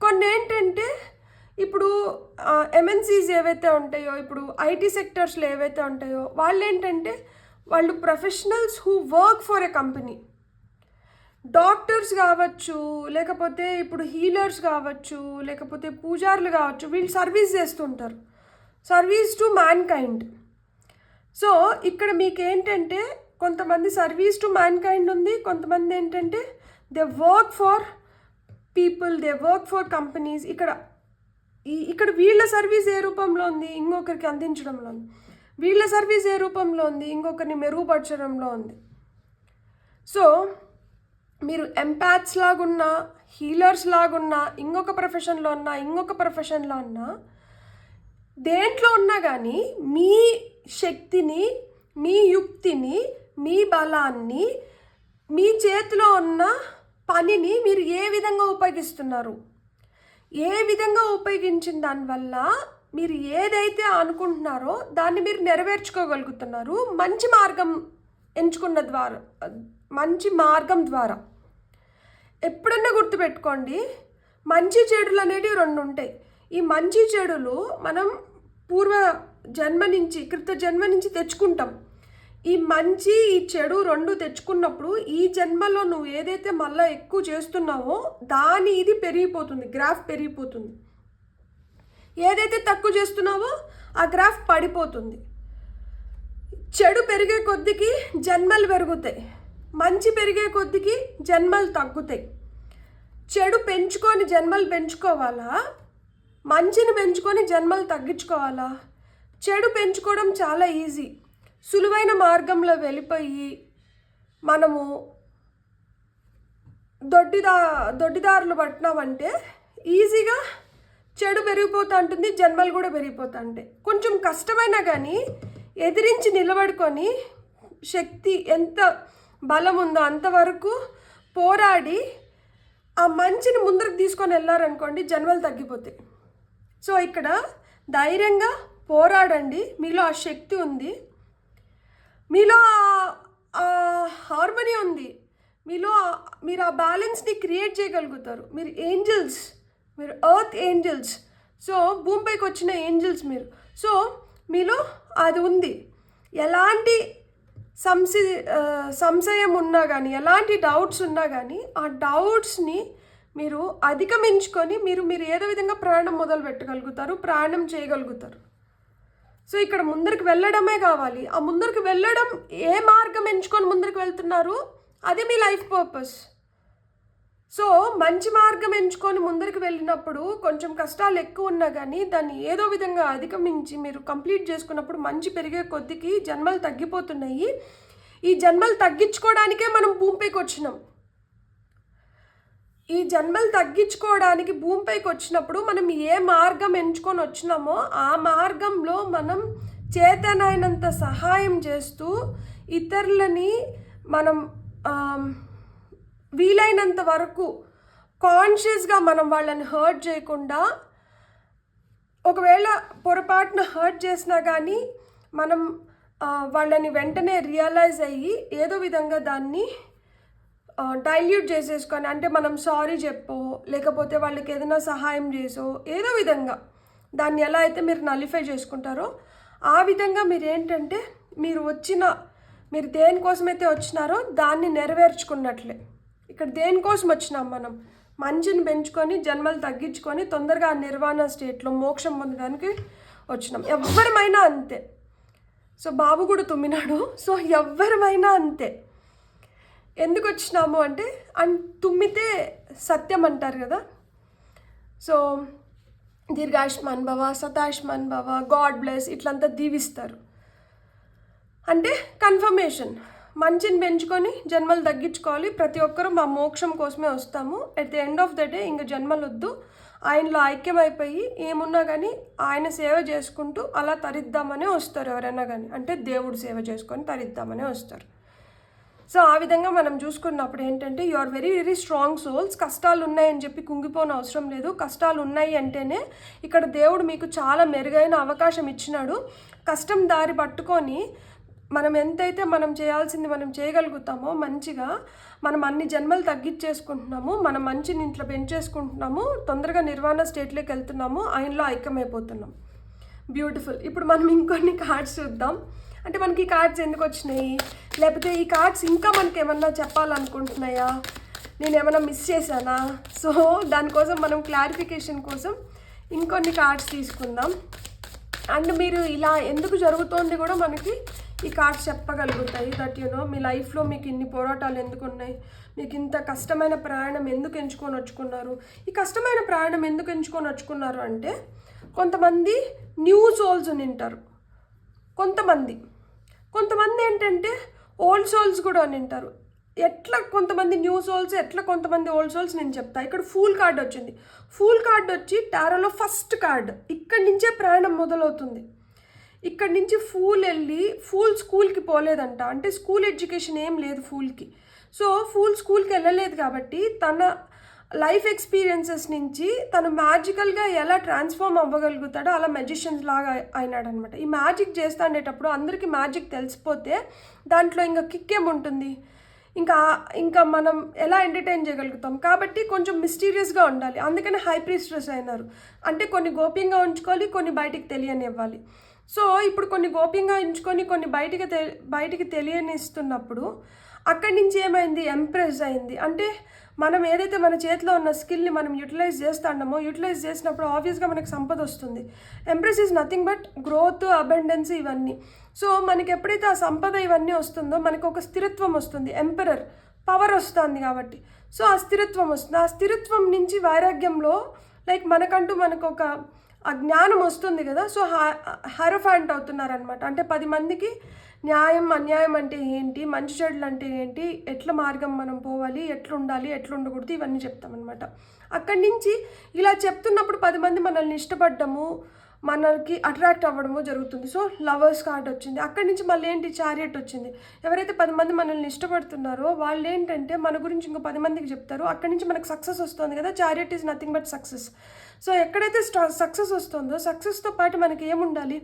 కొన్ని ఏంటంటే ఇప్పుడు ఎంఎన్సీస్ ఏవైతే ఉంటాయో, ఇప్పుడు ఐటీ సెక్టర్స్లో ఏవైతే ఉంటాయో వాళ్ళు professionals who work for a company. Doctors కావచ్చు, లేకపోతే ఇప్పుడు హీలర్స్ కావచ్చు, లేకపోతే పూజారులు కావచ్చు, వీళ్ళు సర్వీస్ చేస్తుంటారు, service to man kind. So ఇక్కడ మీకు ఏంటంటే కొంతమంది సర్వీస్ టు మ్యాన్ కైండ్ ఉంది, కొంతమంది ఏంటంటే they work for people, they work for companies. ఇక్కడ వీళ్ళ సర్వీస్ ఏ రూపంలో ఉంది, ఇంకొకరికి అందించడంలో ఉంది. వీళ్ళ సర్వీస్ ఏ రూపంలో ఉంది, ఇంకొకరిని మెరుగుపరచడంలో ఉంది. సో మీరు ఎంపాథ్స్ లాగున్నా, హీలర్స్ లాగున్నా, ఇంకొక ప్రొఫెషన్లో ఉన్నా, దేంట్లో ఉన్నా కానీ మీ శక్తిని, మీ యుక్తిని, మీ బలాన్ని, మీ చేతిలో ఉన్న పనిని మీరు ఏ విధంగా ఉపయోగిస్తున్నారు, ఏ విధంగా ఉపయోగించిన దానివల్ల మీరు ఏదైతే అనుకుంటున్నారో దాన్ని మీరు నెరవేర్చుకోగలుగుతున్నారు మంచి మార్గం ద్వారా. ఎప్పుడన్నా గుర్తుపెట్టుకోండి, మంచి చెడులు అనేవి రెండు ఉంటాయి. ఈ మంచి చెడులు మనం కృత జన్మ నుంచి తెచ్చుకుంటాం. ఈ మంచి ఈ చెడు రెండు తెచ్చుకున్నప్పుడు ఈ జన్మలో నువ్వు ఏదైతే మళ్ళీ ఎక్కువ చేస్తున్నావో ఇది పెరిగిపోతుంది, గ్రాఫ్ పెరిగిపోతుంది. ఏదైతే తక్కువ చేస్తున్నావో ఆ గ్రాఫ్ పడిపోతుంది. చెడు పెరిగే కొద్దికి జన్మలు పెరుగుతాయి, మంచి పెరిగే కొద్దికి జన్మలు తగ్గుతాయి. చెడు పెంచుకొని జన్మలు పెంచుకోవాలా, మంచిని పెంచుకొని జన్మలు తగ్గించుకోవాలా? చెడు పెంచుకోవడం చాలా ఈజీ. సులువైన మార్గంలో వెళ్ళిపోయి మనము దొడ్డిదారులు పట్టినామంటే ఈజీగా చెడు పెరిగిపోతూ ఉంటుంది, జన్మలు కూడా పెరిగిపోతూ ఉంటాయి. కొంచెం కష్టమైనా కానీ ఎదిరించి నిలబడుకొని శక్తి ఎంత బలం ఉందో అంతవరకు పోరాడి ఆ మంచిని ముందరకు తీసుకొని వెళ్ళారనుకోండి, జన్మలు తగ్గిపోతాయి. సో ఇక్కడ ధైర్యంగా పోరాడండి. మీలో ఆ శక్తి ఉంది, మీలో ఆ హార్మనీ ఉంది, మీరు ఆ బ్యాలెన్స్ని క్రియేట్ చేయగలుగుతారు. మీరు ఏంజల్స్, మీరు ఎర్త్ ఏంజల్స్. సో భూమిపైకి వచ్చిన ఏంజల్స్ మీరు. సో మీలో అది ఉంది. ఎలాంటి సంశయం ఉన్నా కానీ, ఎలాంటి డౌట్స్ ఉన్నా కానీ ఆ డౌట్స్ని మీరు అధిగమించుకొని మీరు ఏదో విధంగా ప్రయాణం మొదలు పెట్టగలుగుతారు, ప్రయాణం చేయగలుగుతారు. సో ఇక్కడ ముందరికి వెళ్ళడమే కావాలి. ఆ ముందరికి వెళ్ళడం, ఏ మార్గం ఎంచుకొని ముందరికి వెళ్తున్నారు, అది మీ లైఫ్ పర్పస్. సో మంచి మార్గం ఎంచుకొని ముందరికి వెళ్ళినప్పుడు కొంచెం కష్టాలు ఎక్కువ ఉన్నా కానీ దాన్ని ఏదో విధంగా అధిగమించి మీరు కంప్లీట్ చేసుకున్నప్పుడు మంచి పెరిగే కొద్దికి జన్మలు తగ్గిపోతున్నాయి. ఈ జన్మలు తగ్గించుకోవడానికే మనం భూమిపైకి వచ్చినాం. ఈ జన్మలు తగ్గించుకోవడానికి భూమిపైకి వచ్చినప్పుడు మనం ఏ మార్గం ఎంచుకొని వచ్చినామో ఆ మార్గంలో మనం చేతనైనంత సహాయం చేస్తూ ఇతరులని మనం వీలైనంత వరకు కాన్షియస్గా మనం వాళ్ళని హర్ట్ చేయకుండా, ఒకవేళ పొరపాటున హర్ట్ చేసినా కానీ మనం వాళ్ళని వెంటనే రియలైజ్ అయ్యి ఏదో విధంగా దాన్ని డైల్యూట్ చేసేసుకొని, అంటే మనం సారీ చెప్పో లేకపోతే వాళ్ళకి ఏదైనా సహాయం చేసో ఏదో విధంగా దాన్ని ఎలా అయితే మీరు నలిఫై చేసుకుంటారో ఆ విధంగా మీరు ఏంటంటే మీరు దేనికోసమైతే వచ్చినారో దాన్ని నెరవేర్చుకున్నట్లే. ఇక్కడ దేనికోసం వచ్చినాం, మనం మంచిని పెంచుకొని జన్మలు తగ్గించుకొని తొందరగా ఆ నిర్వాణ స్టేట్లో మోక్షం పొందడానికి వచ్చినాం. ఎవ్వరమైనా అంతే. సో బాబు కూడా తుమ్మినాడు. సో ఎవ్వరమైనా అంతే. ఎందుకు వచ్చినాము అంటే తుమ్మితే సత్యం అంటారు కదా. సో దీర్ఘాయుష్మాన్ భవ, శతాయుష్మాన్ భవ, గాడ్ బ్లెస్ ఇట్లంతా దీవిస్తారు. అంటే కన్ఫర్మేషన్, మంచిని పెంచుకొని జన్మలు తగ్గించుకోవాలి. ప్రతి ఒక్కరూ మా మోక్షం కోసమే వస్తాము. At the end of the day ఇంక జన్మలు వద్దు, ఆయనలో ఐక్యమైపోయి ఏమున్నా కానీ ఆయన సేవ చేసుకుంటూ అలా తరిద్దామనే వస్తారు ఎవరైనా కానీ. అంటే దేవుడు సేవ చేసుకొని తరిద్దామనే వస్తారు. సో ఆ విధంగా మనం చూసుకున్నప్పుడు ఏంటంటే you are very very strong souls. కష్టాలు ఉన్నాయని చెప్పి కుంగిపోని అవసరం లేదు. కష్టాలు ఉన్నాయి అంటేనే ఇక్కడ దేవుడు మీకు చాలా మెరుగైన అవకాశం ఇచ్చినాడు. కష్టం దారి పట్టుకొని మనం ఎంతైతే మనం చేయాల్సింది మనం చేయగలుగుతామో మంచిగా మనం అన్ని జన్మలు తగ్గించేసుకుంటున్నాము, మనం మంచిని ఇంట్లో పెంచేసుకుంటున్నాము, తొందరగా నిర్వాణ స్టేట్లోకి వెళ్తున్నాము, ఆయనలో ఐక్యమైపోతున్నాం. బ్యూటిఫుల్. ఇప్పుడు మనం ఇంకొన్ని కార్డ్స్ చూద్దాం. అంటే మనకి ఈ కార్డ్స్ ఎందుకు వచ్చినాయి, లేకపోతే ఈ కార్డ్స్ ఇంకా మనకి ఏమన్నా చెప్పాలనుకుంటున్నాయా, నేను ఏమైనా మిస్ చేశానా? సో దానికోసం మనం క్లారిఫికేషన్ కోసం ఇంకొన్ని కార్డ్స్ తీసుకుందాం. అండ్ మీరు ఇలా ఎందుకు జరుగుతోంది కూడా మనకి ఈ కార్డ్స్ చెప్పగలుగుతాయి. దట్ మీ లైఫ్లో మీకు ఇన్ని పోరాటాలు ఎందుకు ఉన్నాయి, మీకు ఇంత కష్టమైన ప్రయాణం ఎందుకు ఎంచుకొని వచ్చుకున్నారు. ఈ కష్టమైన ప్రయాణం ఎందుకు ఎంచుకొని వచ్చుకున్నారు అంటే కొంతమంది న్యూ సోల్స్ ఉంటారు, కొంతమంది ఏంటంటే ఓల్డ్ సోల్స్ కూడా ఉంటారు. ఎట్లా కొంతమంది న్యూ సోల్స్, ఎట్లా కొంతమంది ఓల్డ్ సోల్స్ నేను చెప్తా. ఇక్కడ ఫూల్ కార్డ్ వచ్చింది. ఫూల్ కార్డ్ వచ్చి టారోలో ఫస్ట్ కార్డ్. ఇక్కడి నుంచే ప్రయాణం మొదలవుతుంది. ఇక్కడి నుంచి ఫూల్ స్కూల్కి పోలేదంట. అంటే స్కూల్ ఎడ్యుకేషన్ ఏం లేదు ఫూల్కి. సో ఫూల్ స్కూల్కి వెళ్ళలేదు కాబట్టి తన లైఫ్ ఎక్స్పీరియన్సెస్ నుంచి తను మ్యాజికల్గా ఎలా ట్రాన్స్ఫార్మ్ అవ్వగలుగుతాడో అలా మెజిషియన్స్ లాగా అయినాడనమాట. ఈ మ్యాజిక్ చేస్తా ఉండేటప్పుడు అందరికీ మ్యాజిక్ తెలిసిపోతే దాంట్లో ఇంకా కిక్ ఏముంటుంది, ఇంకా మనం ఎలా ఎంటర్టైన్ చేయగలుగుతాం. కాబట్టి కొంచెం మిస్టీరియస్గా ఉండాలి. అందుకని హై ప్రీస్ట్రెస్ అయినారు. అంటే కొన్ని గోప్యంగా ఉంచుకోవాలి, కొన్ని బయటికి తెలియనివ్వాలి. సో ఇప్పుడు కొన్ని గోప్యంగా ఉంచుకొని కొన్ని బయటికి తెలియనిస్తున్నప్పుడు అక్కడి నుంచి ఏమైంది, ఎంప్రెస్ అయింది. అంటే మనం ఏదైతే మన చేతిలో ఉన్న స్కిల్ని మనం యూటిలైజ్ చేసినప్పుడు ఆబ్వియస్గా మనకు సంపద వస్తుంది. Empress is nothing but growth, abundance ఇవన్నీ. సో మనకి ఎప్పుడైతే ఆ సంపద ఇవన్నీ వస్తుందో మనకు ఒక స్థిరత్వం వస్తుంది. ఎంపరర్ పవర్ వస్తుంది కాబట్టి. సో ఆ స్థిరత్వం వస్తుంది. ఆ స్థిరత్వం నుంచి వైరాగ్యంలో మనకంటూ మనకు ఒక జ్ఞానం వస్తుంది కదా. సో హైరోఫాంట్ అవుతున్నారనమాట. అంటే 10 మందికి న్యాయం అన్యాయం అంటే ఏంటి, మంచి చెడులు అంటే ఏంటి, ఎట్ల మార్గం మనం పోవాలి, ఎట్లా ఉండాలి, ఎట్లా ఉండకూడదు, ఇవన్నీ చెప్తామన్నమాట. అక్కడి నుంచి ఇలా చెప్తున్నప్పుడు 10 మంది మనల్ని ఇష్టపడ్డము, మనకి అట్రాక్ట్ అవ్వడము జరుగుతుంది. సో లవర్స్ కార్డ్ వచ్చింది. అక్కడి నుంచి మళ్ళీ ఏంటి, చారియట్ వచ్చింది. ఎవరైతే 10 మంది మనల్ని ఇష్టపడుతున్నారో వాళ్ళు ఏంటంటే మన గురించి ఇంకో 10 మందికి చెప్తారు. అక్కడి నుంచి మనకు సక్సెస్ వస్తుంది కదా. Chariot is nothing but success. So ఎక్కడైతే సక్సెస్ వస్తుందో సక్సెస్తో పాటు మనకి ఏముండాలి,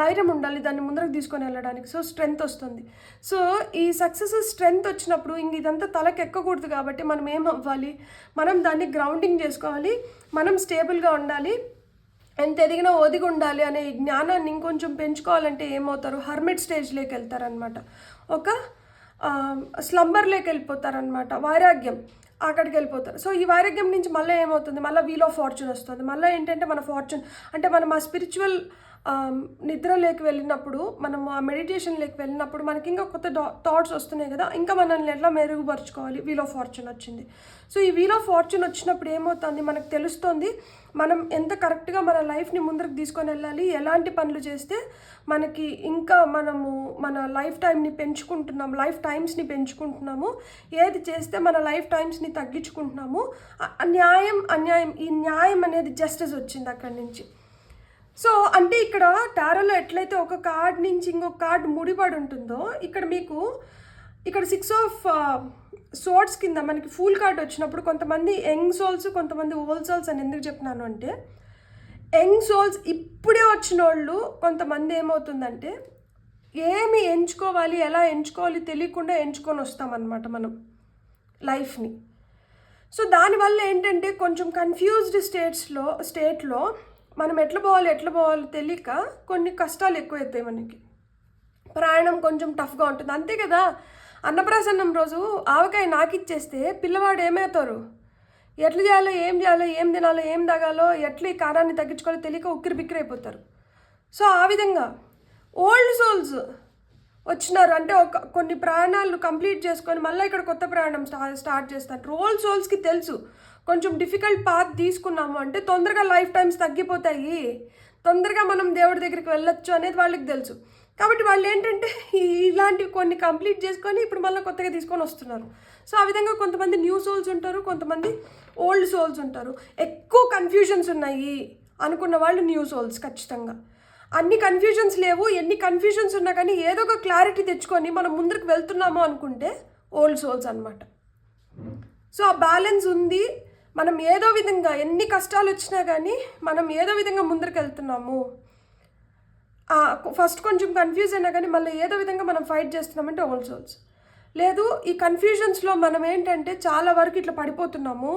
ధైర్యం ఉండాలి దాన్ని ముందరకు తీసుకొని వెళ్ళడానికి. సో స్ట్రెంగ్త్ వస్తుంది. సో ఈ సక్సెస్ స్ట్రెంగ్త్ వచ్చినప్పుడు ఇంక ఇదంతా తలకి ఎక్కకూడదు కాబట్టి మనం ఏం అవ్వాలి, మనం దాన్ని గ్రౌండింగ్ చేసుకోవాలి, మనం స్టేబుల్గా ఉండాలి, ఎంత ఎదిగినా ఒదిగి ఉండాలి అనే ఈ జ్ఞానాన్ని ఇంకొంచెం పెంచుకోవాలంటే ఏమవుతారు, హర్మిట్ స్టేజ్లోకి వెళ్తారనమాట. ఒక స్లంబర్లోకి వెళ్ళిపోతారనమాట. వైరాగ్యం అక్కడికి వెళ్ళిపోతారు. సో ఈ వైరాగ్యం నుంచి మళ్ళీ ఏమవుతుంది, మళ్ళీ వీల్ ఆఫ్ ఫార్చ్యూన్ వస్తుంది. మళ్ళీ ఏంటంటే మన ఫార్చ్యూన్ అంటే మనం ఆ స్పిరిచువల్ నిద్రలోకి వెళ్ళినప్పుడు, మనం ఆ మెడిటేషన్లోకి వెళ్ళినప్పుడు మనకి ఇంకా కొత్త థాట్స్ వస్తున్నాయి కదా, ఇంకా మనల్ని ఎట్లా మెరుగుపరుచుకోవాలి, వీల్ ఆఫ్ ఫార్చ్యూన్ వచ్చింది. సో ఈ వీల్ ఆఫ్ ఫార్చ్యూన్ వచ్చినప్పుడు ఏమవుతుంది, మనకు తెలుస్తుంది మనం ఎంత కరెక్ట్గా మన లైఫ్ని ముందరకు తీసుకొని వెళ్ళాలి, ఎలాంటి పనులు చేస్తే మనకి ఇంకా మనము మన లైఫ్ టైమ్స్ని పెంచుకుంటున్నాము, ఏది చేస్తే మన లైఫ్ టైమ్స్ని తగ్గించుకుంటున్నాము. న్యాయం అన్యాయం, ఈ న్యాయం అనేది జస్టిస్ వచ్చింది అక్కడి నుంచి. సో అంటే ఇక్కడ టారోలో ఎట్లయితే ఒక కార్డ్ నుంచి ఇంకొక కార్డ్ ముడిపడి ఉంటుందో, ఇక్కడ మీకు ఇక్కడ 6 ఆఫ్ సోర్డ్స్ కింద మనకి ఫుల్ కార్డ్ వచ్చినప్పుడు కొంతమంది యంగ్ సోల్స్, కొంతమంది ఓల్డ్ సోల్స్ అని ఎందుకు చెప్తున్నాను అంటే, యంగ్ సోల్స్ ఇప్పుడే వచ్చిన వాళ్ళు కొంతమంది ఏమవుతుందంటే ఏమి ఎంచుకోవాలి, ఎలా ఎంచుకోవాలి తెలియకుండా ఎంచుకొని వస్తామన్నమాట మనం లైఫ్ని. సో దానివల్ల ఏంటంటే కొంచెం కన్ఫ్యూజ్డ్ స్టేట్లో మనం ఎట్లా పోవాలి తెలియక కొన్ని కష్టాలు ఎక్కువైతాయి మనకి. ప్రయాణం కొంచెం టఫ్గా ఉంటుంది, అంతే కదా. అన్నప్రాసన్నం రోజు ఆవకాయ నాకిచ్చేస్తే పిల్లవాడు ఏమవుతారు, ఎట్లా చేయాలో, ఏం తినాలో, ఏం తాగాలో, ఎట్లా ఈ కారాన్ని తగ్గించుకోవాలో తెలియక ఉక్కిరి బిక్కిరి అయిపోతారు. సో ఆ విధంగా ఓల్డ్ సోల్స్ వచ్చినారు అంటే కొన్ని ప్రయాణాలు కంప్లీట్ చేసుకొని మళ్ళీ ఇక్కడ కొత్త ప్రయాణం స్టార్ట్ చేస్తారు. ఓల్డ్ సోల్స్కి తెలుసు కొంచెం డిఫికల్ట్ పాత్ తీసుకున్నాము అంటే తొందరగా లైఫ్ టైమ్స్ తగ్గిపోతాయి, తొందరగా మనం దేవుడి దగ్గరికి వెళ్ళొచ్చు అనేది వాళ్ళకి తెలుసు. కాబట్టి వాళ్ళు ఏంటంటే ఇలాంటివి కొన్ని కంప్లీట్ చేసుకొని ఇప్పుడు మళ్ళీ కొత్తగా తీసుకొని వస్తున్నారు. సో ఆ విధంగా కొంతమంది న్యూ సోల్స్ ఉంటారు, కొంతమంది ఓల్డ్ సోల్స్ ఉంటారు. ఎక్కువ కన్ఫ్యూజన్స్ ఉన్నాయి అనుకున్న వాళ్ళు న్యూ సోల్స్ ఖచ్చితంగా. అన్ని కన్ఫ్యూజన్స్ లేవు, ఎన్ని కన్ఫ్యూజన్స్ ఉన్నా కానీ ఏదో ఒక క్లారిటీ తెచ్చుకొని మనం ముందుకు వెళ్తున్నాము అనుకుంటే ఓల్డ్ సోల్స్ అనమాట. సో ఆ బ్యాలెన్స్ ఉంది. మనం ఏదో విధంగా ఎన్ని కష్టాలు వచ్చినా కానీ మనం ఏదో విధంగా ముందరికి వెళ్తున్నాము. ఫస్ట్ కొంచెం కన్ఫ్యూజ్ అయినా కానీ మళ్ళీ ఏదో విధంగా మనం ఫైట్ చేస్తున్నామంటే ఓల్డ్ సోల్స్. లేదు ఈ కన్ఫ్యూజన్స్లో మనం ఏంటంటే చాలా వరకు ఇట్లా పడిపోతున్నాము,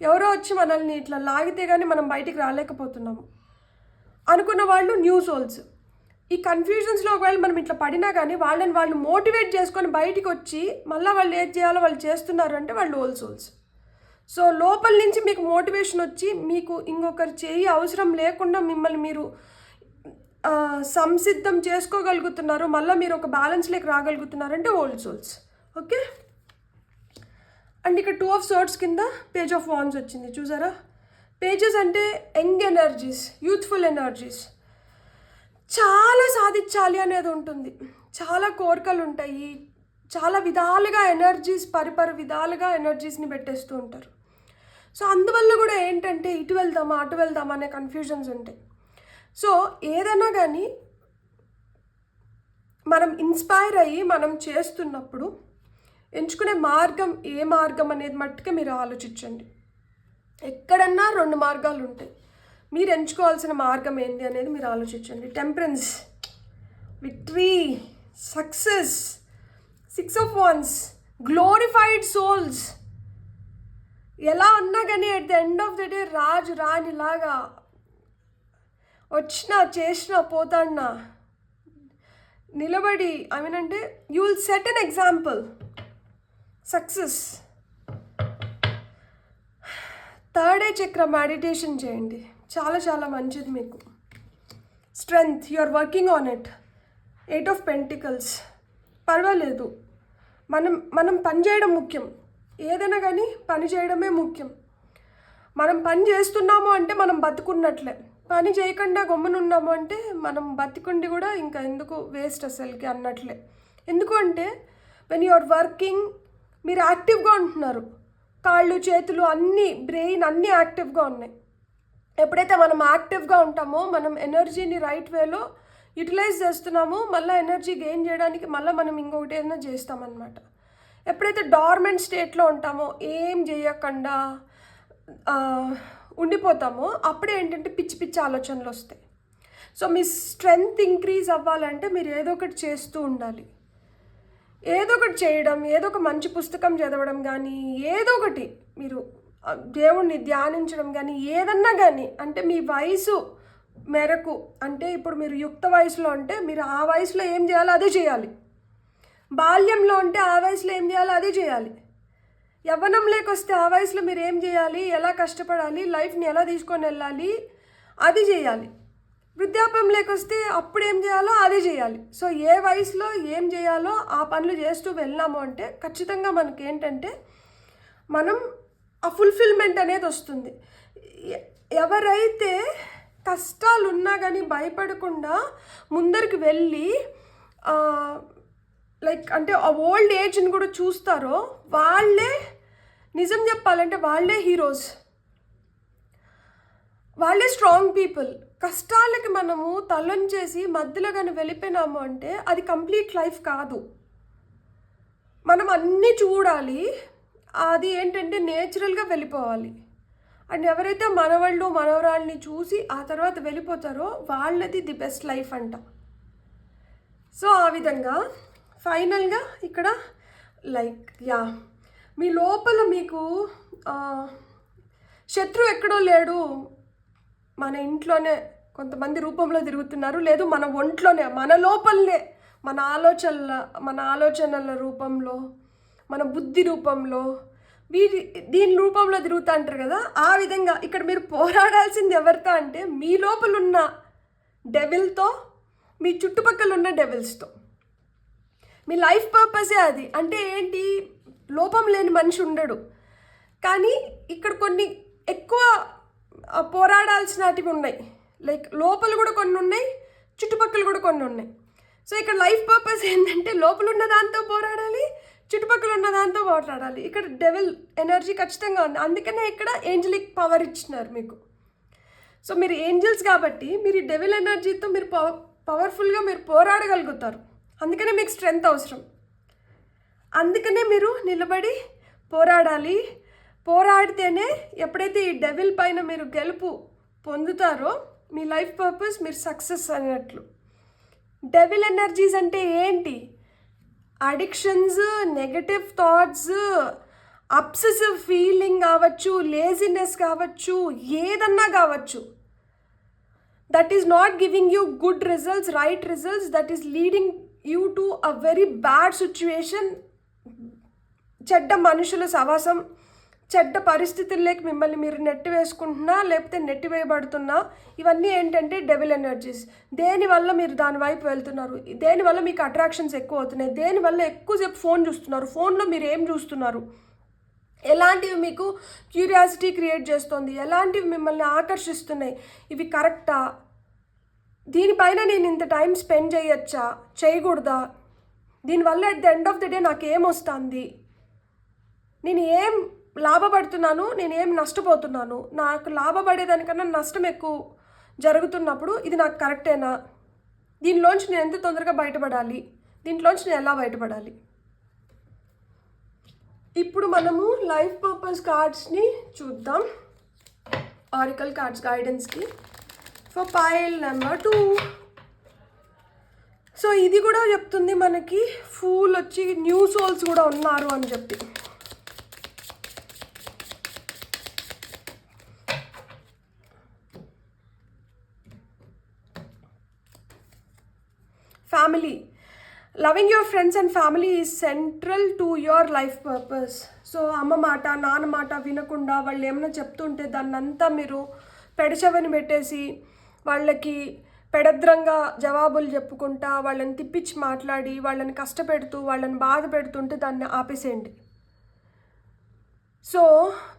ఎవరో వచ్చి మనల్ని ఇట్లా లాగితే కానీ మనం బయటికి రాలేకపోతున్నాము అనుకున్న వాళ్ళు న్యూ సోల్స్. ఈ కన్ఫ్యూజన్స్లో ఒకవేళ మనం ఇట్లా పడినా కానీ వాళ్ళు మోటివేట్ చేసుకొని బయటికి వచ్చి మళ్ళీ వాళ్ళు ఏది చేయాలో వాళ్ళు చేస్తున్నారు అంటే వాళ్ళు ఓల్డ్ సోల్స్. సో లోపల నుంచి మీకు మోటివేషన్ వచ్చి మీకు ఇంకొకరు చేయి అవసరం లేకుండా మిమ్మల్ని మీరు సంసిద్ధం చేసుకోగలుగుతున్నారు, మళ్ళీ మీరు ఒక బ్యాలెన్స్లోకి రాగలుగుతున్నారంటే ఓల్డ్ సోల్స్. ఓకే, అండ్ ఇక్కడ 2 ఆఫ్ సోర్డ్స్ కింద పేజ్ ఆఫ్ వాండ్స్ వచ్చింది చూసారా. పేజెస్ అంటే యంగ్ ఎనర్జీస్, యూత్ఫుల్ ఎనర్జీస్, చాలా సాధించాలి అనేది ఉంటుంది, చాలా కోరికలు ఉంటాయి, చాలా విధాలుగా ఎనర్జీస్ పరిపరి విధాలుగా ఎనర్జీస్ని పెట్టేస్తూ ఉంటారు. సో అందువల్ల కూడా ఏంటంటే ఇటు వెళ్దామా అటు వెళ్దామా అనే కన్ఫ్యూజన్స్ ఉంటాయి. సో ఏదైనా కానీ మనం ఇన్స్పైర్ అయ్యి మనం చేస్తున్నప్పుడు ఎంచుకునే మార్గం ఏ మార్గం అనేది మట్టుకే మీరు ఆలోచించండి. ఎక్కడన్నా 2 మార్గాలు ఉంటాయి, మీరు ఎంచుకోవాల్సిన మార్గం ఏంటి అనేది మీరు ఆలోచించండి. Temperance, victory, success, 6 of wands, glorified souls. ఎలా ఉన్నా కానీ at the end of the day రాజు రాణిలాగా వచ్చినా చేసినా పోతాడినా నిలబడి అంటే you will set an example. Success. 3rd eye chakra meditation చేయండి, చాలా చాలా మంచిది మీకు. Strength, you are working on it. 8 of pentacles, పర్వాలేదు, మనం పని చేయడం ముఖ్యం. ఏదైనా కానీ పని చేయడమే ముఖ్యం. మనం పని చేస్తున్నాము అంటే మనం బతుకున్నట్లే. పని చేయకుండా గమ్మునున్నాము అంటే మనం బతికుండి కూడా ఇంకా ఎందుకు వేస్ట్ అసలుకి అన్నట్లే. ఎందుకు అంటే వెన్ యు ఆర్ వర్కింగ్ మీరు యాక్టివ్గా ఉంటున్నారు, కాళ్ళు చేతులు అన్నీ, బ్రెయిన్ అన్నీ యాక్టివ్గా ఉన్నాయి. ఎప్పుడైతే మనం యాక్టివ్గా ఉంటామో మనం ఎనర్జీని రైట్ వేలో యూటిలైజ్ చేస్తున్నామో మళ్ళీ ఎనర్జీ గెయిన్ చేయడానికి మళ్ళీ మనం ఇంకొకటి ఏదైనా చేస్తామన్నమాట. ఎప్పుడైతే డార్మెంట్ స్టేట్లో ఉంటామో ఏం చేయకుండా ఉండిపోతామో అప్పుడే ఏంటంటే పిచ్చి పిచ్చి ఆలోచనలు వస్తాయి. సో మీ స్ట్రెంగ్త్ ఇంక్రీజ్ అవ్వాలంటే మీరు ఏదో ఒకటి చేస్తూ ఉండాలి. ఏదో ఒకటి చేయడం, ఏదో ఒక మంచి పుస్తకం చదవడం కానీ, ఏదో ఒకటి మీరు దేవుణ్ణి ధ్యానించడం కానీ, ఏదన్నా కానీ, అంటే మీ వయసు మేరకు, అంటే ఇప్పుడు మీరు యుక్త వయసులో అంటే మీరు ఆ వయసులో ఏం చేయాలో అదే చేయాలి. బాల్యంలో అంటే ఆ వయసులో ఏం చేయాలో అదే చేయాలి. యవ్వనంలోకి వస్తే ఆ వయసులో మీరు ఏం చేయాలి, ఎలా కష్టపడాలి, లైఫ్ని ఎలా తీసుకొని వెళ్ళాలి అది చేయాలి. వృద్ధాప్యంలోకి వస్తే అప్పుడు ఏం చేయాలో అదే చేయాలి. సో ఏ వయసులో ఏం చేయాలో ఆ పనులు చేస్తూ వెళ్ళాము అంటే ఖచ్చితంగా మనకి ఏంటంటే మనం ఆ ఫుల్ఫిల్మెంట్ అనేది వస్తుంది. ఎవరైతే కష్టాలు ఉన్నా కానీ భయపడకుండా ముందరికి వెళ్ళి లైక్ అంటే ఆ ఓల్డ్ ఏజ్ని కూడా చూస్తారో వాళ్ళే నిజం చెప్పాలంటే వాళ్ళే హీరోస్, వాళ్ళే స్ట్రాంగ్ పీపుల్. కష్టాలకి మనము తలొంచేసి మధ్యలో కానీ వెళ్ళిపోయినాము అంటే అది కంప్లీట్ లైఫ్ కాదు. మనం అన్నీ చూడాలి, అది ఏంటంటే నేచురల్గా వెళ్ళిపోవాలి. అండ్ ఎవరైతే మనవాళ్ళు మనవరాళ్ళని చూసి ఆ తర్వాత వెళ్ళిపోతారో వాళ్ళది ది బెస్ట్ లైఫ్ అంట. సో ఆ విధంగా ఫైనల్గా ఇక్కడ లైక్ మీ లోపల మీకు శత్రువు ఎక్కడో లేడు, మన ఇంట్లోనే కొంతమంది రూపంలో తిరుగుతున్నారు, లేదు మన ఒంట్లోనే, మన లోపలనే, మన ఆలోచనల రూపంలో, మన బుద్ధి రూపంలో, దీని రూపంలో తిరుగుతూ అంటారు కదా. ఆ విధంగా ఇక్కడ మీరు పోరాడాల్సింది ఎవరితో అంటే మీ లోపల ఉన్న డెవిల్తో, మీ చుట్టుపక్కల ఉన్న డెవిల్స్తో. మీ లైఫ్ పర్పసే అది. అంటే ఏంటి, లోపం లేని మనిషి ఉండడు. కానీ ఇక్కడ కొన్ని ఎక్కువ పోరాడాల్సినటివి ఉన్నాయి. లైక్ లోపల కూడా కొన్ని ఉన్నాయి, చుట్టుపక్కల కూడా కొన్ని ఉన్నాయి. సో ఇక్కడ లైఫ్ పర్పస్ ఏంటంటే లోపల ఉన్న దాంతో పోరాడాలి, చుట్టుపక్కల ఉన్న దాంతో పోరాడాలి. ఇక్కడ డెవిల్ ఎనర్జీ ఖచ్చితంగా ఉంది. అందుకనే ఇక్కడ ఏంజలిక్ పవర్ ఇచ్చినారు మీకు. సో మీరు ఏంజల్స్ కాబట్టి మీరు ఈ డెవిల్ ఎనర్జీతో మీరు పవర్ఫుల్గా మీరు పోరాడగలుగుతారు. అందుకనే మీకు స్ట్రెంగ్త్ అవసరం. అందుకనే మీరు నిలబడి పోరాడాలి. పోరాడితేనే ఎప్పుడైతే ఈ డెవిల్ పైన మీరు గెలుపు పొందుతారో మీ లైఫ్ పర్పస్ మీరు సక్సెస్ అన్నట్లు. డెవిల్ ఎనర్జీస్ అంటే ఏంటి? Addictions, negative thoughts, obsessive feeling కావచ్చు, లేజినెస్ కావచ్చు, ఏదన్నా కావచ్చు, that is not giving you good results, right results, that is leading you to a very bad situation. చెడ్డ మనుషుల సవాసం, చెడ్డ పరిస్థితుల్లోకి మిమ్మల్ని మీరు నెట్టి వేసుకుంటున్నా లేకపోతే నెట్టి వేయబడుతున్నా, ఇవన్నీ ఏంటంటే డెవిల్ ఎనర్జీస్. దేనివల్ల మీరు దాని వైపు వెళ్తున్నారు, దేనివల్ల మీకు అట్రాక్షన్స్ ఎక్కువ అవుతున్నాయి, దేనివల్ల ఎక్కువసేపు ఫోన్ చూస్తున్నారు, ఫోన్లో మీరు ఏం చూస్తున్నారు, ఎలాంటివి మీకు క్యూరియాసిటీ క్రియేట్ చేస్తుంది, ఎలాంటివి మిమ్మల్ని ఆకర్షిస్తున్నాయి, ఇవి కరెక్టా, దీనిపైన నేను ఇంత టైం స్పెండ్ చేయొచ్చా, చేయకూడదా, దీనివల్ల at the end of the day నాకేం వస్తుంది, నేను ఏం లాభపడుతున్నాను, నేనేం నష్టపోతున్నాను, నాకు లాభపడేదానికన్నా నష్టం ఎక్కువ జరుగుతున్నప్పుడు ఇది నాకు కరెక్టేనా, దీనిలోంచి నేను ఎంత తొందరగా బయటపడాలి, దీంట్లోంచి నేను ఎలా బయటపడాలి. ఇప్పుడు మనము లైఫ్ పర్పస్ కార్డ్స్ని చూద్దాం. ఆరికల్ కార్డ్స్ గైడెన్స్కి ఫర్ పైల్ నెంబర్ 2. సో ఇది కూడా చెప్తుంది మనకి ఫూల్ వచ్చి న్యూ సోల్స్ కూడా ఉన్నారు అని చెప్పి. Family, loving your friends and family is central to your life purpose. So అమ్మ మాట నాన్న మాట వినకుండా వాళ్ళు ఏమైనా చెప్తుంటే దాన్నంతా మీరు పెడచెవని పెట్టేసి వాళ్ళకి పెడద్రంగా జవాబులు చెప్పుకుంటా, వాళ్ళని తిప్పించి మాట్లాడి, వాళ్ళని కష్టపెడుతూ, వాళ్ళని బాధ పెడుతుంటే దాన్ని ఆపేసేయండి. సో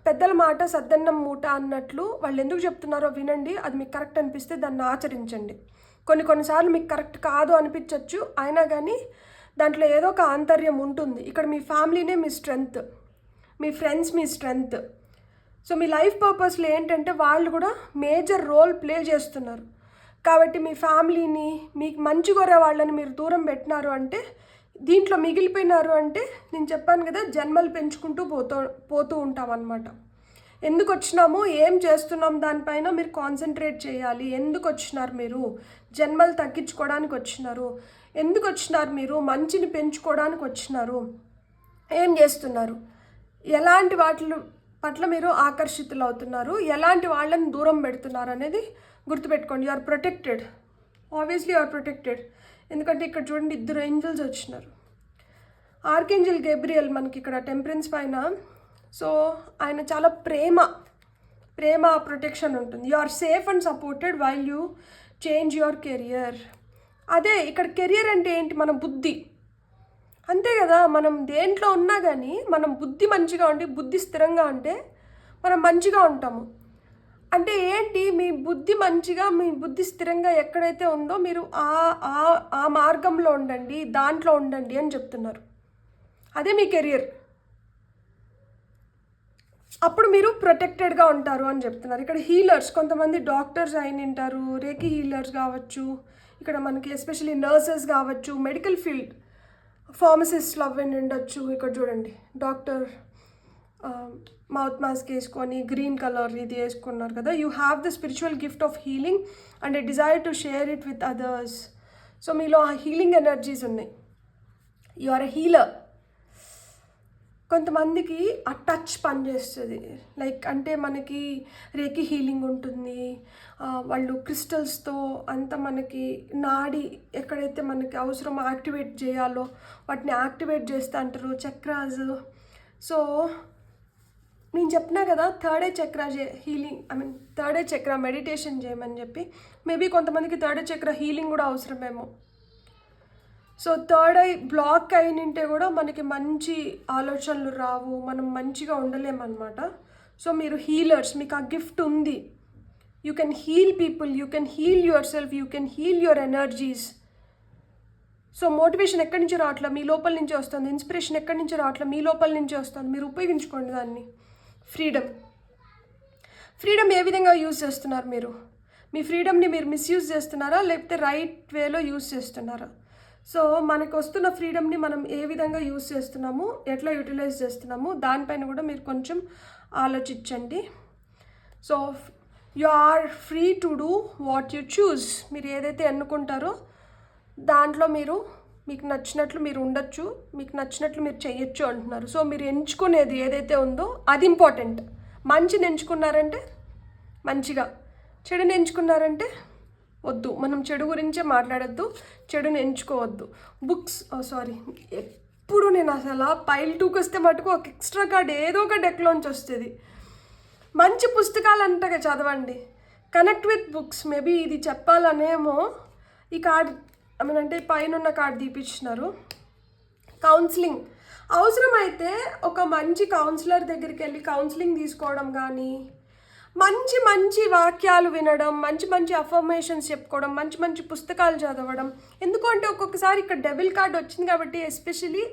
పెద్దల మాట సద్దన్నం మూట అన్నట్లు వాళ్ళు ఎందుకు చెప్తున్నారో వినండి. అది మీకు కరెక్ట్ అనిపిస్తే దాన్ని ఆచరించండి. కొన్నిసార్లు మీకు కరెక్ట్ కాదు అనిపించవచ్చు, అయినా కానీ దాంట్లో ఏదో ఒక ఆంతర్యం ఉంటుంది. ఇక్కడ మీ ఫ్యామిలీనే మీ స్ట్రెంగ్త్, మీ ఫ్రెండ్స్ మీ స్ట్రెంగ్త్. సో మీ లైఫ్ పర్పస్లో ఏంటంటే వాళ్ళు కూడా మేజర్ రోల్ ప్లే చేస్తున్నారు. కాబట్టి మీ ఫ్యామిలీని, మీకు మంచి కోరే వాళ్ళని మీరు దూరం పెట్టినారు అంటే, దీంట్లో మిగిలిపోయినారు అంటే, నేను చెప్పాను కదా జన్మలు పెంచుకుంటూ పోతూ ఉంటాం అన్నమాట. ఎందుకు వచ్చినాము, ఏం చేస్తున్నాం దానిపైన మీరు కాన్సన్ట్రేట్ చేయాలి. ఎందుకు వచ్చినారు మీరు, జన్మలు తగ్గించుకోవడానికి వచ్చినారు. ఎందుకు వచ్చినారు మీరు, మంచిని పెంచుకోవడానికి వచ్చినారు. ఏం చేస్తున్నారు, ఎలాంటి వాటి పట్ల మీరు ఆకర్షితులు అవుతున్నారు, ఎలాంటి వాళ్ళని దూరం పెడుతున్నారు అనేది గుర్తుపెట్టుకోండి. You are protected, obviously you are protected. ఎందుకంటే ఇక్కడ చూడండి 2 ఏంజల్స్ వచ్చినారు. ఆర్కేంజల్ గేబ్రియల్ మనకి ఇక్కడ టెంపరెన్స్ పైన. సో ఆయన చాలా ప్రేమ ప్రొటెక్షన్ ఉంటుంది. You are safe and supported while you change your career. అదే ఇక్కడ కెరియర్ అంటే ఏంటి, మన బుద్ధి. అంతే కదా, మనం దేంట్లో ఉన్నా కానీ మనం బుద్ధి మంచిగా ఉండి, బుద్ధి స్థిరంగా ఉంటే మనం మంచిగా ఉంటాము. అంటే ఏంటి, మీ బుద్ధి స్థిరంగా ఎక్కడైతే ఉందో మీరు ఆ మార్గంలో ఉండండి, దాంట్లో ఉండండి అని చెప్తున్నారు. అదే మీ కెరియర్. అప్పుడు మీరు ప్రొటెక్టెడ్గా ఉంటారు అని చెప్తున్నారు. ఇక్కడ హీలర్స్, కొంతమంది డాక్టర్స్ అయిన ఉంటారు, రేకి హీలర్స్ కావచ్చు, ఇక్కడ మనకి ఎస్పెషల్లీ నర్సెస్ కావచ్చు, మెడికల్ ఫీల్డ్ ఫార్మసిస్ట్లు అవ్వండి ఉండొచ్చు. ఇక్కడ చూడండి డాక్టర్ మౌత్ మాస్క్ వేసుకొని గ్రీన్ కలర్ ఇది వేసుకున్నారు కదా. You have the spiritual gift of healing and a desire to share it with others. So మీలో ఆ హీలింగ్ ఎనర్జీస్ ఉన్నాయి. You are a healer. కొంతమందికి ఆ టచ్ పనిచేస్తుంది. లైక్ అంటే మనకి రేకి హీలింగ్ ఉంటుంది, వాళ్ళు క్రిస్టల్స్తో అంత మనకి నాడి ఎక్కడైతే మనకి అవసరం యాక్టివేట్ చేయాలో వాటిని యాక్టివేట్ చేస్తూ అంటారు, చక్రాస్. సో నేను చెప్పినా కదా థర్డ్ ఐ చక్ర healing, third I chakra meditation చేయమని చెప్పి. మేబీ కొంతమందికి థర్డ్ ఐ చక్ర హీలింగ్ కూడా అవసరమేమో. సో థర్డ్ ఐ బ్లాక్ అయినంటే కూడా మనకి మంచి ఆలోచనలు రావు, మనం మంచిగా ఉండలేమన్నమాట. సో మీరు హీలర్స్, మీకు ఆ గిఫ్ట్ ఉంది. You can heal people, you can heal yourself, you can heal your energies. So motivation ఎక్కడి నుంచి రావట్లేదు, మీ లోపల నుంచి వస్తుంది. ఇన్స్పిరేషన్ ఎక్కడి నుంచి రావట్లేదు, మీ లోపల నుంచి వస్తుంది. మీరు ఉపయోగించుకోండి దాన్ని. ఫ్రీడమ్ ఏ విధంగా యూజ్ చేస్తున్నారు మీరు? మీ ఫ్రీడమ్ని మీరు మిస్యూజ్ చేస్తున్నారా, లేకపోతే రైట్ వేలో యూజ్ చేస్తున్నారా? సో మనకు వస్తున్న ఫ్రీడమ్ని మనం ఏ విధంగా యూజ్ చేస్తున్నాము, ఎట్లా యూటిలైజ్ చేస్తున్నాము, దానిపైన కూడా మీరు కొంచెం ఆలోచించండి. So you are free to do what you choose. మీరు ఏదైతే ఎన్నుకుంటారో దాంట్లో మీకు నచ్చినట్లు మీరు ఉండొచ్చు, మీకు నచ్చినట్లు మీరు చెయ్యొచ్చు అంటున్నారు. సో మీరు ఎంచుకునేది ఏదైతే ఉందో అది ఇంపార్టెంట్. మంచిని ఎంచుకున్నారంటే మంచిగా, చెడుని ఎంచుకున్నారంటే వద్దు. మనం చెడు గురించే మాట్లాడద్దు, చెడుని ఎంచుకోవద్దు. ఎప్పుడు నేను అసలు పైల్ 2కి వస్తే మటుకు ఒక ఎక్స్ట్రా కార్డ్ ఏదో ఒక డెక్లోంచి వస్తుంది. మంచి పుస్తకాలు అంతగా చదవండి, కనెక్ట్ విత్ బుక్స్. మేబీ ఇది చెప్పాలనేమో ఈ కార్డ్ అంటే పైన ఉన్న కార్డు తీపిచ్చినారు. కౌన్సిలింగ్ అవసరమైతే ఒక మంచి కౌన్సిలర్ దగ్గరికి వెళ్ళి కౌన్సిలింగ్ తీసుకోవడం కానీ, మంచి వాక్యాలు వినడం, మంచి అఫర్మేషన్స్ చెప్పుకోవడం, మంచి పుస్తకాలు చదవడం. ఎందుకంటే ఒక్కొక్కసారి ఇక్కడ డెవిల్ కార్డ్ వచ్చింది కాబట్టి ఎస్పెషలీ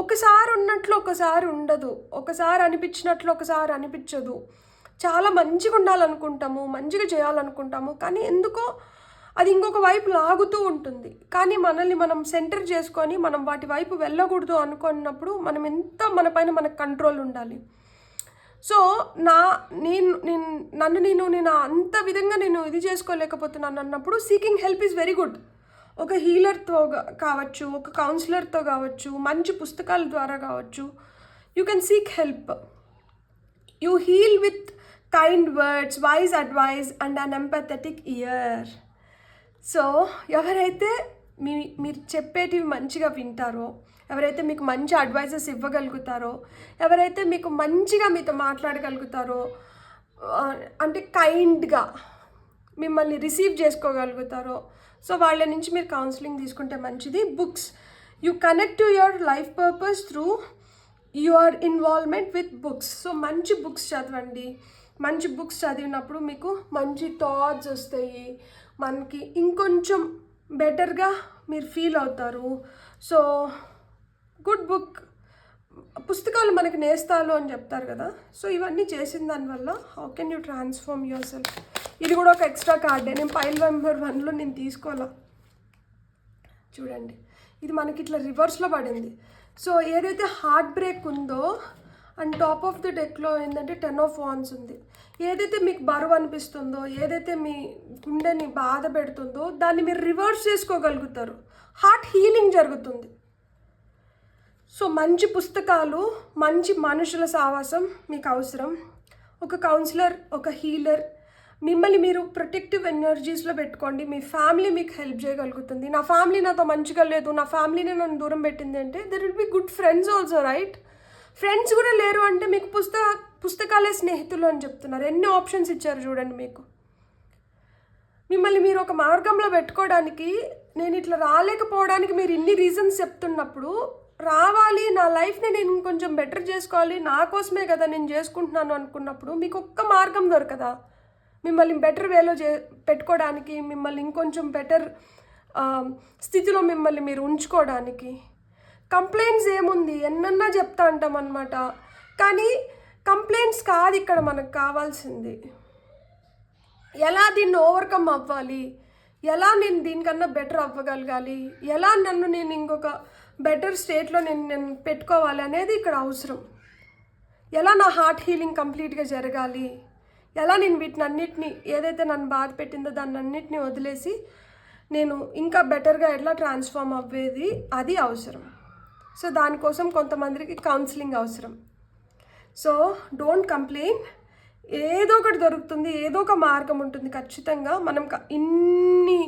ఒకసారి ఉన్నట్లు ఒకసారి ఉండదు, ఒకసారి అనిపించినట్లు ఒకసారి అనిపించదు. చాలా మంచిగా ఉండాలనుకుంటాము, మంచిగా చేయాలనుకుంటాము, కానీ ఎందుకో అది ఇంకొక వైపు లాగుతూ ఉంటుంది. కానీ మనల్ని మనం సెంటర్ చేసుకొని మనం వాటి వైపు వెళ్ళకూడదు అనుకున్నప్పుడు మన పైన మనకు కంట్రోల్ ఉండాలి. సో నేను అంత విధంగా నేను ఇది చేసుకోలేకపోతున్నాను అన్నప్పుడు seeking help is very good. ఒక హీలర్తో కావచ్చు, ఒక కౌన్సిలర్తో కావచ్చు, మంచి పుస్తకాల ద్వారా కావచ్చు, you can seek help. You heal with kind words, wise advise and an empathetic ear. So ఎవరైతే మీరు చెప్పేటివి మంచిగా వింటారో, ఎవరైతే మీకు మంచి అడ్వైజెస్ ఇవ్వగలుగుతారో, ఎవరైతే మీకు మంచిగా మీతో మాట్లాడగలుగుతారో, అంటే కైండ్గా మిమ్మల్ని రిసీవ్ చేసుకోగలుగుతారో, సో వాళ్ళ నుంచి మీరు కౌన్సిలింగ్ తీసుకుంటే మంచిది. Books, you connect to your life purpose through your involvement with books. So మంచి బుక్స్ చదవండి. మంచి బుక్స్ చదివినప్పుడు మీకు మంచి థాట్స్ వస్తాయి, మనకి ఇంకొంచెం బెటర్గా మీరు ఫీల్ అవుతారు. సో గుడ్ బుక్, పుస్తకాలు మనకి నేస్తాలు అని చెప్తారు కదా. సో ఇవన్నీ చేసిన దానివల్ల how can you transform your self. ఇది కూడా ఒక ఎక్స్ట్రా కార్డే, నేను పైల్ నెంబర్ 1లో నేను తీసుకోవాలా. చూడండి, ఇది మనకి ఇట్లా రివర్స్లో పడింది. సో ఏదైతే హార్ట్ బ్రేక్ ఉందో అండ్ టాప్ ఆఫ్ ది డెక్లో ఏంటంటే 10 of Wands ఉంది. ఏదైతే మీకు బరువు అనిపిస్తుందో, ఏదైతే మీ గుండెని బాధ పెడుతుందో దాన్ని మీరు రివర్స్ చేసుకోగలుగుతారు. హార్ట్ హీలింగ్ జరుగుతుంది. సో మంచి పుస్తకాలు, మంచి మనుషుల సావాసం మీకు అవసరం. ఒక కౌన్సిలర్, ఒక హీలర్, మిమ్మల్ని మీరు ప్రొటెక్టివ్ ఎనర్జీస్లో పెట్టుకోండి. మీ ఫ్యామిలీ మీకు హెల్ప్ చేయగలుగుతుంది. నా ఫ్యామిలీ నాతో మంచిగా లేదు, నా ఫ్యామిలీని నన్ను దూరం పెట్టింది అంటే there will be good friends also, right? Friends కూడా లేరు అంటే మీకు పుస్తకాలే స్నేహితులు అని చెప్తున్నారు. ఎన్ని ఆప్షన్స్ ఇచ్చారు చూడండి మీకు. మిమ్మల్ని మీరు ఒక మార్గంలో పెట్టుకోవడానికి, నేను ఇట్లా రాలేకపోవడానికి మీరు ఇన్ని రీజన్స్ చెప్తున్నప్పుడు, రావాలి, నా లైఫ్ని నేను ఇంకొంచెం బెటర్ చేసుకోవాలి, నా కోసమే కదా నేను చేసుకుంటున్నాను అనుకున్నప్పుడు మీకు ఒక్క మార్గం దొరకదా మిమ్మల్ని బెటర్ వేలో పెట్టుకోవడానికి, మిమ్మల్ని ఇంకొంచెం బెటర్ స్థితిలో మిమ్మల్ని మీరు ఉంచుకోవడానికి? కంప్లైంట్స్ ఏముంది, ఎన్నన్నా చెప్తా అంటాం అనమాట. కానీ కంప్లైంట్స్ కాదు ఇక్కడ మనకు కావాల్సింది. ఎలా దీన్ని ఓవర్కమ్ అవ్వాలి, ఎలా నేను దీనికన్నా బెటర్ అవ్వగలగాలి, ఎలా నన్ను నేను ఇంకొక బెటర్ స్టేట్లో నేను పెట్టుకోవాలి అనేది ఇక్కడ అవసరం. ఎలా నా హార్ట్ హీలింగ్ కంప్లీట్గా జరగాలి, ఎలా నేను వీటినన్నిటిని, ఏదైతే నన్ను బాధ పెట్టిందో దాన్ని అన్నిటిని వదిలేసి నేను ఇంకా బెటర్గా ఎట్లా ట్రాన్స్ఫార్మ్ అవ్వేది, అది అవసరం. సో దానికోసం కొంతమందికి కౌన్సిలింగ్ అవసరం. సో డోంట్ కంప్లైన్, ఏదో ఒకటి దొరుకుతుంది, ఏదో ఒక మార్గం ఉంటుంది ఖచ్చితంగా. మనం ఇన్ని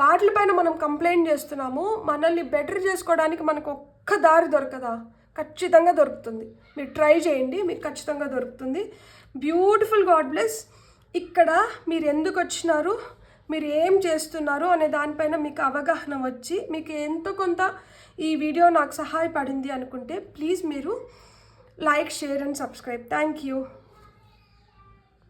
వాటిపైన మనం కంప్లైంట్ చేస్తున్నాము, మనల్ని బెటర్ చేసుకోవడానికి మనకు ఒక్క దారి దొరకదా? ఖచ్చితంగా దొరుకుతుంది. మీరు ట్రై చేయండి, మీకు ఖచ్చితంగా దొరుకుతుంది. Beautiful, God bless. ఇక్కడ మీరు ఎందుకు వచ్చినారు, మీరు ఏం చేస్తున్నారు అనే దానిపైన మీకు అవగాహన వచ్చి, మీకు ఎంతో కొంత ఈ వీడియో నాకు సహాయపడింది అనుకుంటే ప్లీజ్ మీరు like, share and subscribe. Thank you.